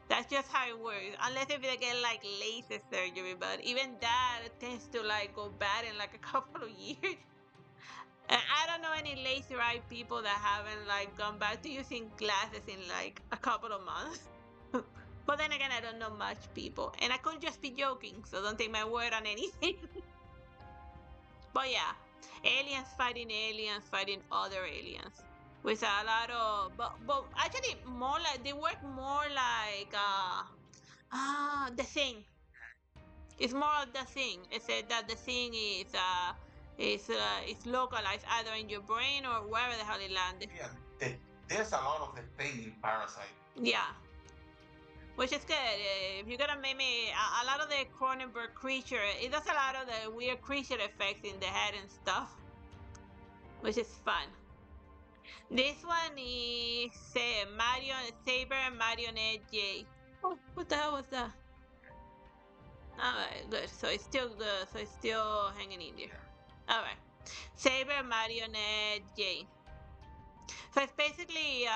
That's just how it works. Unless if they get like laser surgery, but even that tends to like go bad in like a couple of years. And I don't know any laser eye people that haven't like gone back to using glasses in like a couple of months. But then again, I don't know much people, and I could just be joking, so don't take my word on anything. But yeah, aliens fighting other aliens with a lot of, but actually more like they work more like the thing. It's more of the thing. It's that the thing is localized either in your brain or wherever the hell it landed. Yeah, there's a lot of the thing in Parasyte. Yeah. Which is good. If you're gonna maybe a lot of the Cronenberg creature, it does a lot of the weird creature effects in the head and stuff, which is fun. This one is Saber Marionette J. Oh, what the hell was that? Alright, good. So it's still good. So it's still hanging in there. Alright. Saber Marionette J. So it's basically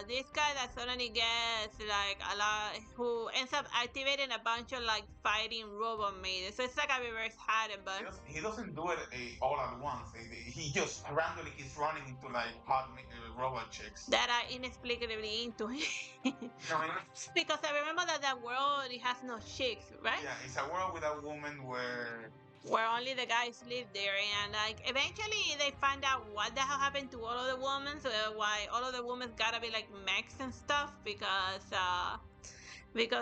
this guy that suddenly gets like a lot, who ends up activating a bunch of like fighting robot maidens. So it's like a reverse Harem, but he doesn't do it all at once. He just randomly keeps running into like hot robot chicks that are inexplicably into him. Because I remember that world it has no chicks, right? Yeah, it's a world with a woman where only the guys live there, and like eventually they find out what the hell happened to all of the women, so why all of the women gotta be like mechs and stuff, because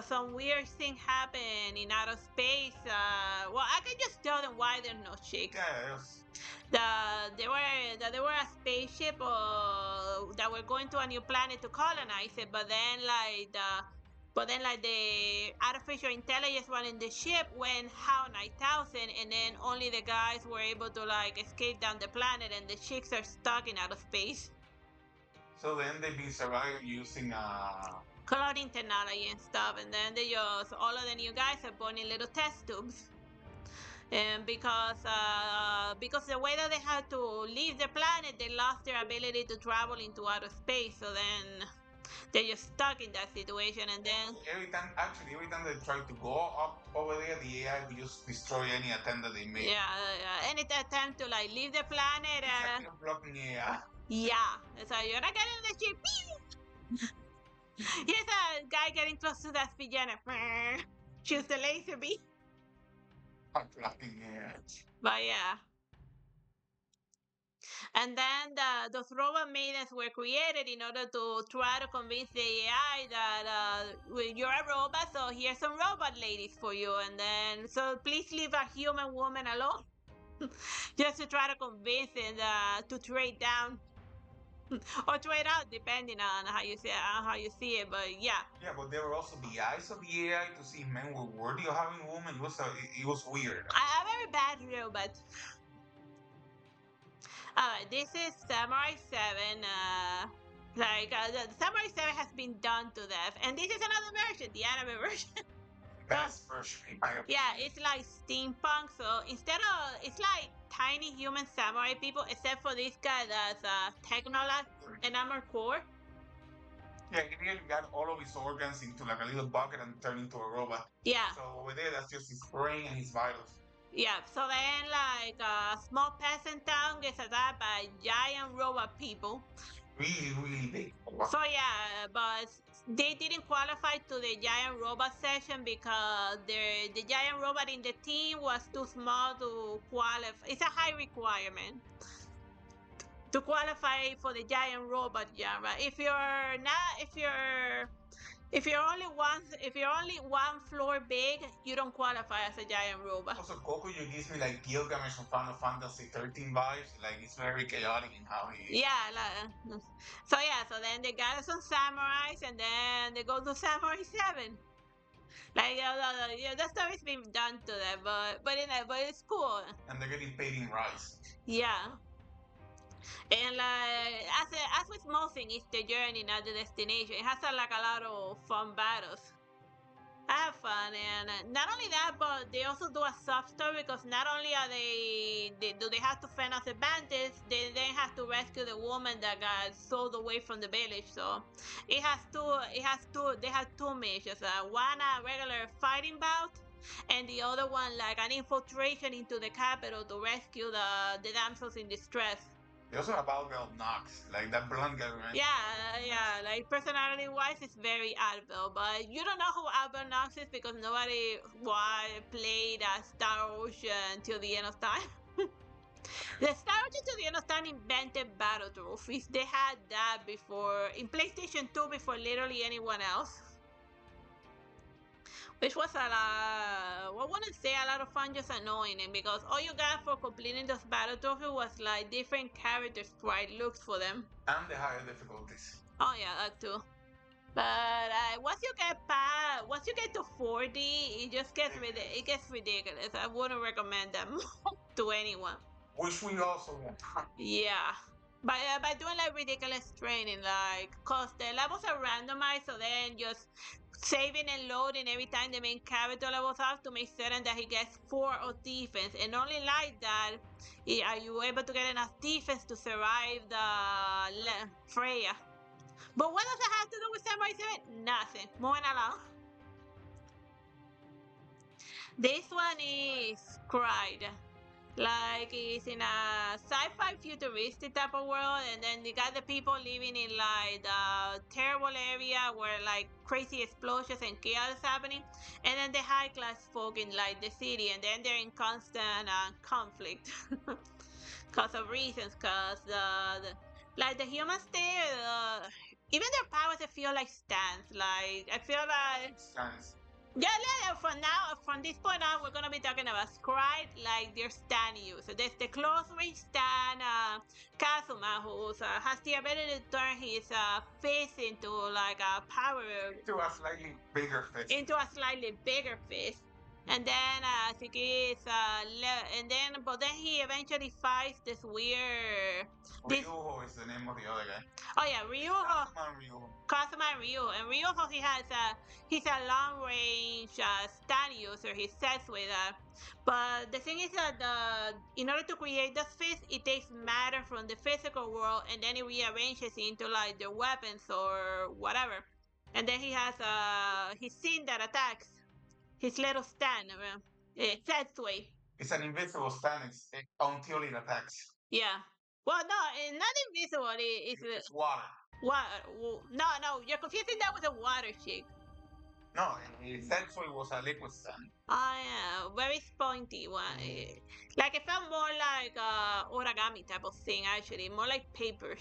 some weird thing happened in outer space. Well, I can just tell them why there's no chicks. Yes. There were a spaceship that were going to a new planet to colonize it, but then the artificial intelligence running the ship went HAL 9000, and then only the guys were able to like escape down the planet, and the chicks are stuck in outer space. So then they've been surviving using cloning technology and stuff, and then all of the new guys are born in little test tubes. And because the way that they had to leave the planet, they lost their ability to travel into outer space. So then they're just stuck in that situation, and then every time they try to go up over there, the AI will just destroy any attempt that they make. Yeah, any attempt to like leave the planet. It's like blocking AI. Yeah, so you're not getting the ship. Here's a guy getting close to that vagina. Choose the laser beam. Blocking AI. But yeah. And then those robot maidens were created in order to try to convince the AI that you're a robot, so here's some robot ladies for you. And then, so please leave a human woman alone. Just to try to convince it to trade down. Or trade out, depending on how you see it. But yeah. Yeah, but there were also the eyes of the AI to see if men were worthy of having women. It was weird. A very bad robot. This is Samurai 7. The Samurai 7 has been done to death, and this is another version, the anime version. Best version. Yeah, it's like steampunk. So it's like tiny human samurai people, except for this guy that's Techhnolyze and armor core. Yeah, he really got all of his organs into like a little bucket and turned into a robot. Yeah. So over there, that's just his brain and his vitals. Yeah, so then like a small peasant town gets attacked by giant robot people. Really, really big. So yeah, but they didn't qualify to the giant robot session because the giant robot in the team was too small to qualify. It's a high requirement to qualify for the giant robot genre. If you're only one floor big, you don't qualify as a giant robot. Also, Kokuyo gives me like Gilgamesh from Final Fantasy 13 vibes. Like it's very chaotic in how he is. Yeah, so then they got some samurais, and then they go to Samurai 7. Like that stuff is being done to them, but it's cool. And they're getting paid in rice. Yeah. And like as with most things, it's the journey, not the destination. It has a lot of fun battles. I have fun, and not only that, but they also do a sub story, because not only are do they have to fend off the bandits, they then have to rescue the woman that got sold away from the village. So they have two missions. One a regular fighting bout, and the other one like an infiltration into the capital to rescue the damsels in distress. It's also about the Knox, like that blonde guy, right? Yeah. Like personality-wise, it's very Advil, but you don't know who Advil Knox is because nobody played Star Ocean till the end of time. The Star Ocean till the end of time invented battle trophies. They had that before in PlayStation 2 before literally anyone else. Which was I wouldn't say a lot of fun, just annoying it because all you got for completing those battle trophies was like different character sprite looks for them. And the higher difficulties. Oh yeah, that too. But once you get to 40, it just gets ridiculous. I wouldn't recommend them to anyone. Which we also want. Yeah. By doing like ridiculous training, like, cause the levels are randomized, so then just saving and loading every time the main character levels up to make certain that he gets 4 of defense, and only like that are you able to get enough defense to survive the Freya. But what does it have to do with Samurai 7? Nothing. Moving along. This one is Cried. Like it's in a sci-fi futuristic type of world, and then you got the people living in like the terrible area where like crazy explosions and chaos is happening, and then the high class folk in like the city, and then they're in constant conflict because of reasons, because like the humans there, even their powers, I feel like stands. Like I feel like Stands. Yeah, from this point on, we're gonna be talking about Scribe, like their stand use. So there's the close range stand, Kazuma, who has the ability to turn his fist into like a power. Into a slightly bigger fist. Into a slightly bigger fist. And then I think it's but then he eventually fights this weird. Ryuho is the name of the other guy. Oh yeah, Ryuho. Kazuma and Ryuho. And Ryuho, he's a long range stand user. He sets with but the thing is that in order to create this fist, it takes matter from the physical world and then it rearranges into like the weapons or whatever. And then he has his scene that attacks. His little stand, Setsui. It's an invisible stand until it attacks. Yeah. Well, no, it's not invisible. It's water. Water. No, you're confusing that with a water chick. No, Setsui was a liquid stand. Yeah, very pointy one. Like it felt more like origami type of thing, actually, more like paper.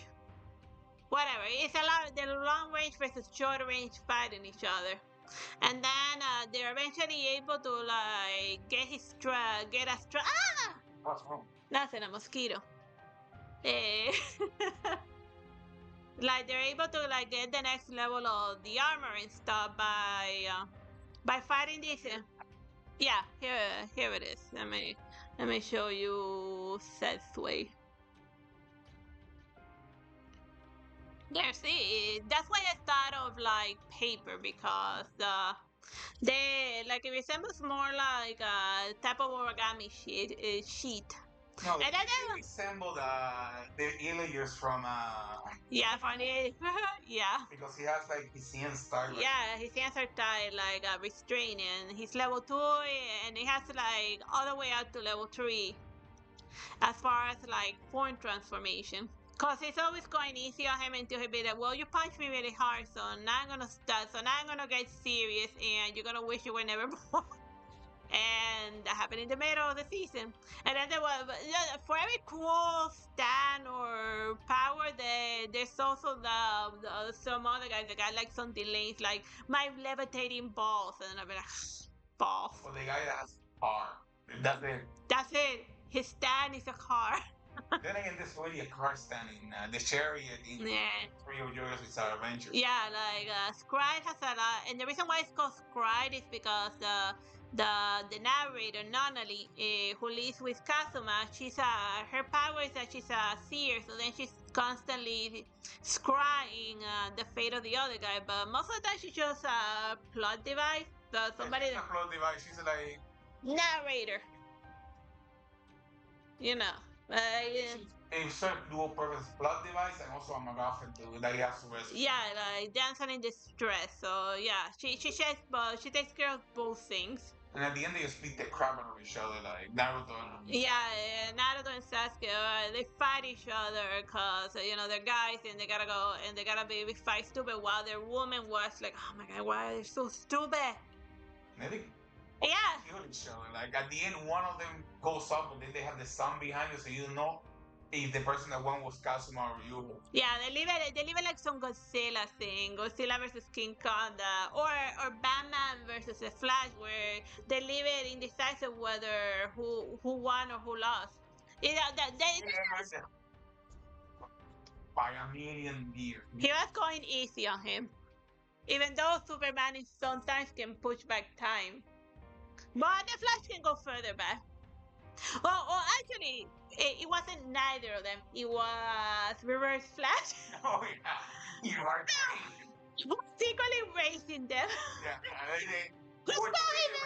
Whatever. It's a lot. The long range versus short range fighting each other. And then they're eventually able to like get What's wrong? Nothing, a mosquito. Like they're able to like get the next level of the armor and stuff by fighting this. Yeah, here it is. Let me show you Setsui. There, see, that's why I thought of like paper because it resembles more like a type of origami sheet. No, and they resemble the Ilias from yeah, funny. Yeah. Because he has like his hands tied. Right? Yeah, his hands are tied like restrained, and he's level 2, and he has like all the way up to level 3 as far as like form transformation. Cause it's always going easy on him until he be like, well, you punched me really hard, so now I'm gonna start, so now I'm gonna get serious, and you're gonna wish you were never born. And that happened in the middle of the season. And then there was, for every cool stand or power, there's also some other guys that got like some delays, like my levitating balls, and I'll be like, balls. Well, the guy that has a car. That's it. That's it. His stand is a car. Then again, there's already a car stand in the chariot in Three of Joyous Bizarre Adventure. Yeah, like Scribe has a lot, and the reason why it's called Scribe is because the narrator Nonali, who lives with Kazuma, her power is that she's a seer, so then she's constantly scrying the fate of the other guy. But most of the time, she's just a plot device. So somebody. She's a plot device. She's like narrator. You know. A certain dual purpose plot device and also a MacGuffin that he has to rescue. Yeah, like dancing in distress. So yeah, she takes care of both things. And at the end, they just beat the crap out of each other, like Naruto and... Yeah, Naruto and Sasuke, they fight each other because, they're guys and they gotta go and they gotta be fight stupid while their woman was like, oh my god, why are they so stupid? And they Yeah. kill each other. Like at the end, one of them goes up, but then they have the sun behind you, so you don't know if the person that won was Kazuma or you. Yeah, they leave it like some Godzilla thing, Godzilla versus King Kong, or Batman versus the Flash, where they leave it indecisive whether who won or who lost. By a million years. He was going easy on him, even though Superman sometimes can push back time, but the Flash can go further back. Well, actually, it wasn't neither of them. It was Reverse Flash. Oh yeah, you are crazy. Secretly racing them. Yeah, they were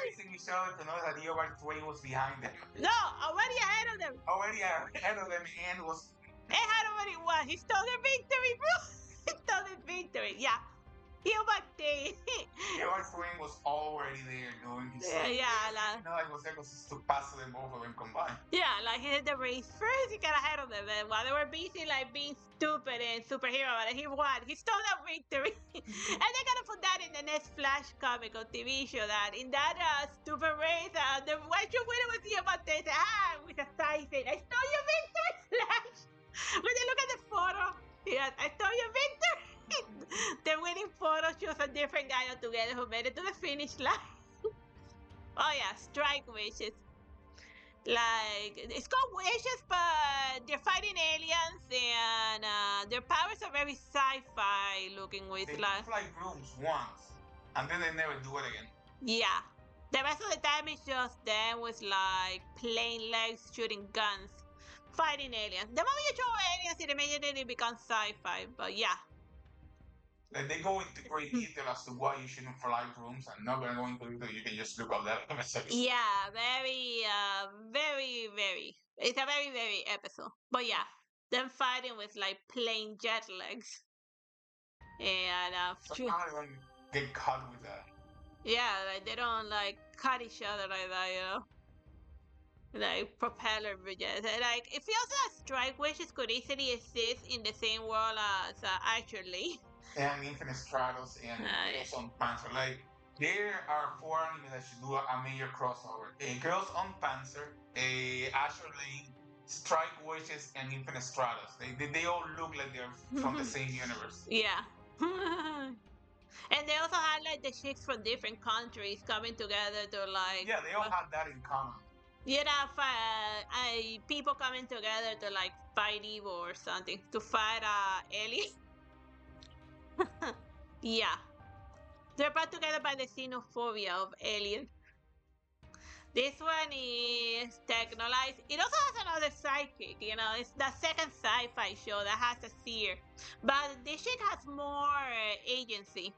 racing each other to know that the other train was behind them. No, already ahead of them. Already ahead of them, and was... It had already won. He stole their victory, bro. He stole their victory. Yeah. Your friend was already there doing his stuff. Like was there just to pass them both of them combined. Yeah, like he did the race first, he got ahead of them, and while they were busy like being stupid and superhero, and he won. He stole that victory. And they're gonna put that in the next Flash comic or TV show, that in that stupid race, the actual winner was Yamate with a sign saying, I stole your victory, Flash. When they look at the photo, yes, I stole your victory. The winning photo shows a different guy altogether who made it to the finish line. Oh yeah, strike wishes. Like, it's called wishes, but they're fighting aliens, and their powers are very sci-fi looking with they like... fly rooms once, and then they never do it again. Yeah. The rest of the time it's just them with like plain legs shooting guns, fighting aliens. The moment you show aliens, it immediately becomes sci-fi, but yeah. Like they go into great detail as to why you shouldn't fly rooms. I'm not gonna go into it. You can just look up that episode. Yeah, very, very. It's a very, very episode. But yeah, them fighting with like plain jet legs. And so how do they get caught with that? Yeah, like they don't like cut each other like that, like propeller bridges. Like it feels like strike wishes could easily exist in the same world as actually. And Infinite Stratos and Girls on Panzer. Like there are 4 anime that should do a major crossover. Girls on Panzer, actually Strike Wishes, and Infinite Stratos. They all look like they're from the same universe. Yeah. And they also had like the chicks from different countries coming together to like... Yeah, they all had that in common. People coming together to like fight evil or something, to fight alien. Yeah, they're brought together by the xenophobia of alien. This one is Texhnolyze. It also has another sidekick, it's the second sci-fi show that has a seer, but this chick has more agency.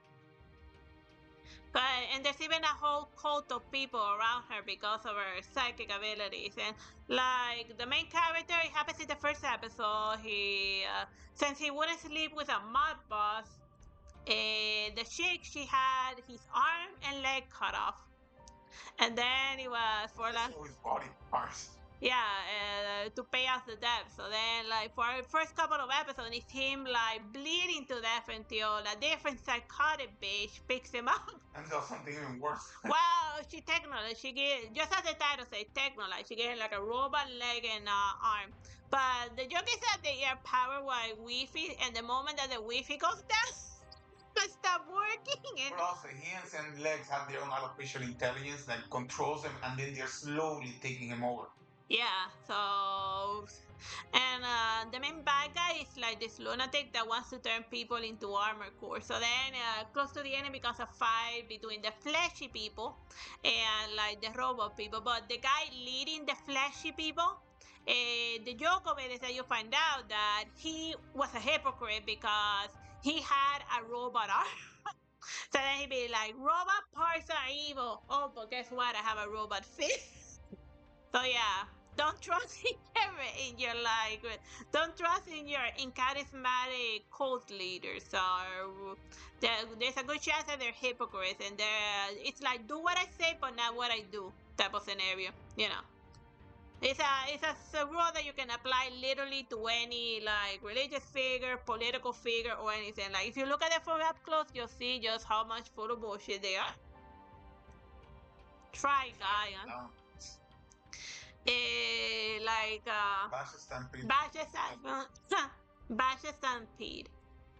And there's even a whole cult of people around her because of her psychic abilities. And like the main character, it happens in the first episode. Since he wouldn't sleep with a mob boss, the chick, she had his arm and leg cut off. And then it was for like... So his body parts. Yeah, to pay off the debt. So then, like, for the first couple of episodes, it's him, like, bleeding to death until a different psychotic bitch picks him up. And does something even worse. Well, she Texhnolyze. Just as the title says, Texhnolyze. She gave him, like, a robot leg and arm. But the joke is that they are powered by Wi-Fi, and the moment that the Wi-Fi goes down, they stop working. And... Plus, the hands and legs have their own artificial intelligence that controls them, and then they're slowly taking him over. Yeah, so... And the main bad guy is like this lunatic that wants to turn people into armor core. So then, close to the end, becomes a fight between the fleshy people and like the robot people. But the guy leading the fleshy people, the joke of it is that you find out that he was a hypocrite because he had a robot arm. So then he'd be like, robot parts are evil. Oh, but guess what? I have a robot fist. So yeah. don't trust in your like don't trust in charismatic cult leaders, or there's a good chance that they're hypocrites, and it's like do what I say but not what I do type of scenario, you know. It's a rule that you can apply literally to any like religious figure, political figure, or anything. Like if you look at it from up close, you'll see just how much full of bullshit they are. Trigun. Basha Stampede.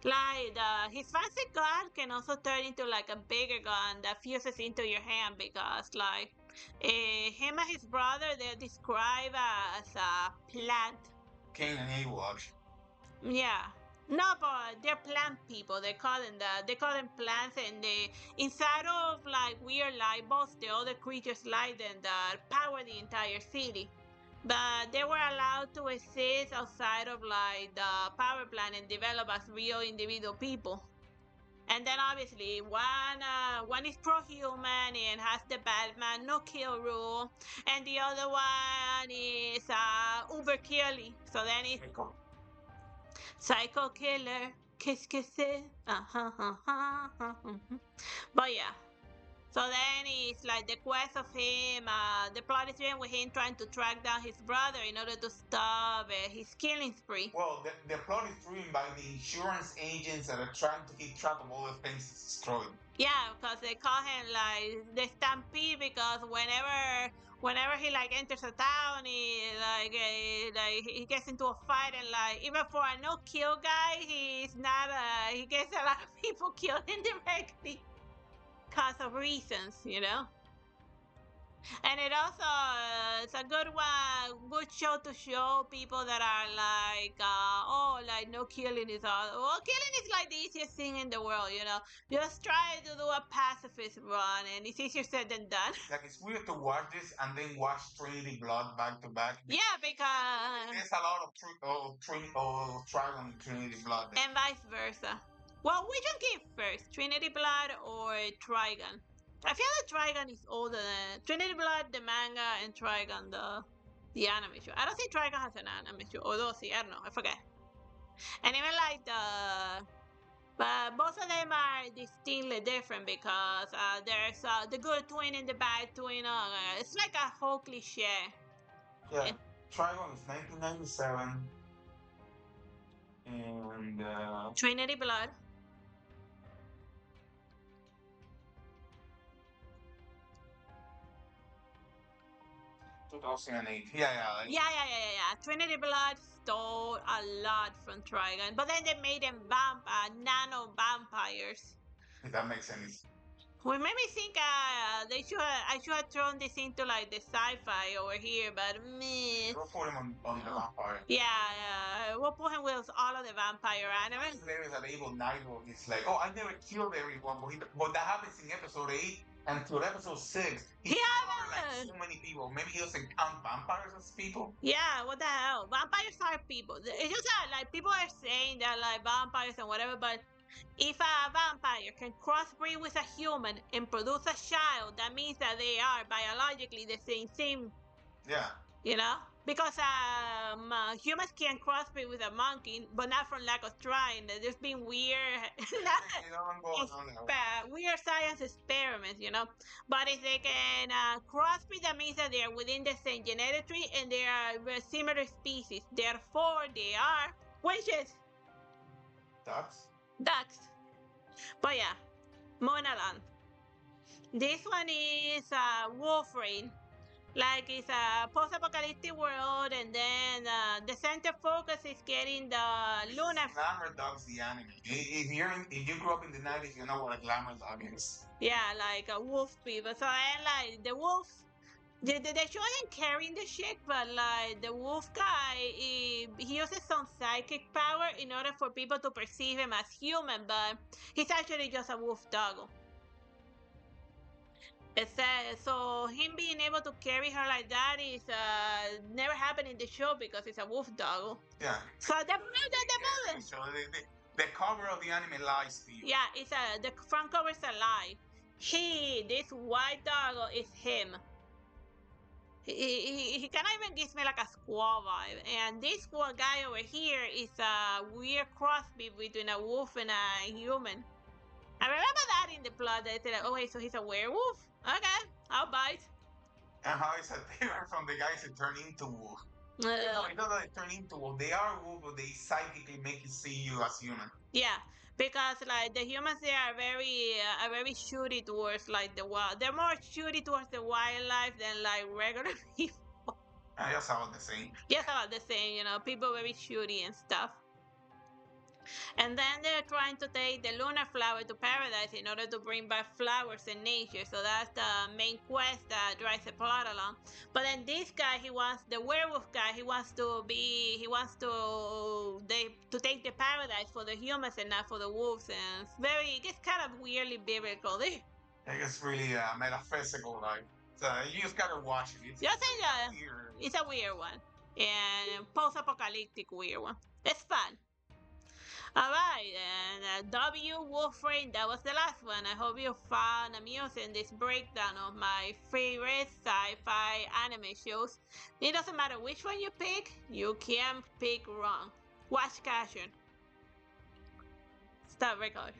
Like his fancy gun can also turn into like a bigger gun that fuses into your hand, because like him and his brother, they're described as a plant. Cain and Abel, actually. Yeah. No, but they're plant people. They call them that. They call them plants, and they inside of like weird light bulbs, the other creatures light them that power the entire city. But they were allowed to exist outside of like the power plant and develop as real individual people. And then obviously one is pro-human and has the Batman no kill rule, and the other one is uber killy. So then it's psycho killer, kiss it. But yeah. So then it's like the quest of him, the plot is written with him trying to track down his brother in order to stop his killing spree. Well, the plot is driven by the insurance agents that are trying to keep track of all the things destroyed. Yeah, because they call him like the Stampede, because whenever he like enters a town, he gets into a fight, and like even for a no kill guy, he gets a lot of people killed indirectly because of reasons, you know. And it also it's a good show to show people that are like, like no killing is all. Well, killing is like the easiest thing in the world, you know. Just try to do a pacifist run, and it's easier said than done. Like it's weird to watch this and then watch Trinity Blood back to back. Yeah, because there's a lot of Trigun and Trinity Blood. And vice versa. Well, which one came first, Trinity Blood or Trigun? I feel like Trigun is older than Trinity Blood, the manga, and Trigun, the anime show. I don't think Trigun has an anime show, although see, I don't know, I forget. And even like but both of them are distinctly different, because there's the good twin and the bad twin. It's like a whole cliche. Yeah, Trigun is 1997, and Trinity Blood. 2008. Yeah. Trinity Blood stole a lot from Trigun, but then they made them nano vampires. If that makes sense. Well, made me think I should have thrown this into like the sci-fi over here, but meh. We'll put him on the vampire. Yeah, we'll put him with all of the vampire anime. There is an evil Nightwolf. It's like, I never killed everyone, but that happens in episode 8 until episode 6. He like so many people. Maybe he doesn't count vampires as people. Yeah, what the hell? Vampires are people. It's just like people are saying that like vampires and whatever, but if a vampire can crossbreed with a human and produce a child, that means that they are biologically the same thing. Yeah. You know? Because humans can crossbreed with a monkey, but not from lack of trying. There's been weird, weird science experiments, you know. But if they can crossbreed, that means that they are within the same genetic tree and they are similar species. Therefore, they are witches. Ducks. But yeah, Monaland. This one is Wolf Rain. Like it's a post-apocalyptic world, and then the center focus is getting the Luna. Glamour Dog's the anime. If you grew up in the 90s, you know what a glamour dog is. Yeah, like a wolf people. So I like the wolves. They show him carrying the shit, but like the wolf guy, he uses some psychic power in order for people to perceive him as human, but he's actually just a wolf doggo. So him being able to carry her like that is never happened in the show because it's a wolf doggo. Yeah. So the cover of the anime lies to you. Yeah, the front cover is a lie. This white doggo is him. He kind of even gives me like a squaw vibe. And this one guy over here is a weird cross between a wolf and a human. I remember that in the plot. They said, "Oh wait, so he's a werewolf? Okay, I'll bite." And how is it different from the guys that turn into wolf? No, it's not that they turn into wolf. They are wolf, but they psychically make you see you as human. Yeah, because like the humans, they are very shooty towards like the wild. They're more shooty towards the wildlife than like regular people. Just about the same. Just about the same, you know. People very shooty and stuff. And then they're trying to take the lunar flower to paradise in order to bring back flowers and nature. So that's the main quest that drives the plot along. But then this guy, the werewolf guy, he wants to take the paradise for the humans and not for the wolves. And it gets kind of weirdly biblical there. It's really metaphysical, like. So you just gotta watch it. It's a weird one. And post-apocalyptic weird one. It's fun. Alright, and W Wolfrain, that was the last one. I hope you found amusing this breakdown of my favorite sci-fi anime shows. It doesn't matter which one you pick, you can't pick wrong. Watch Casshern. Stop record.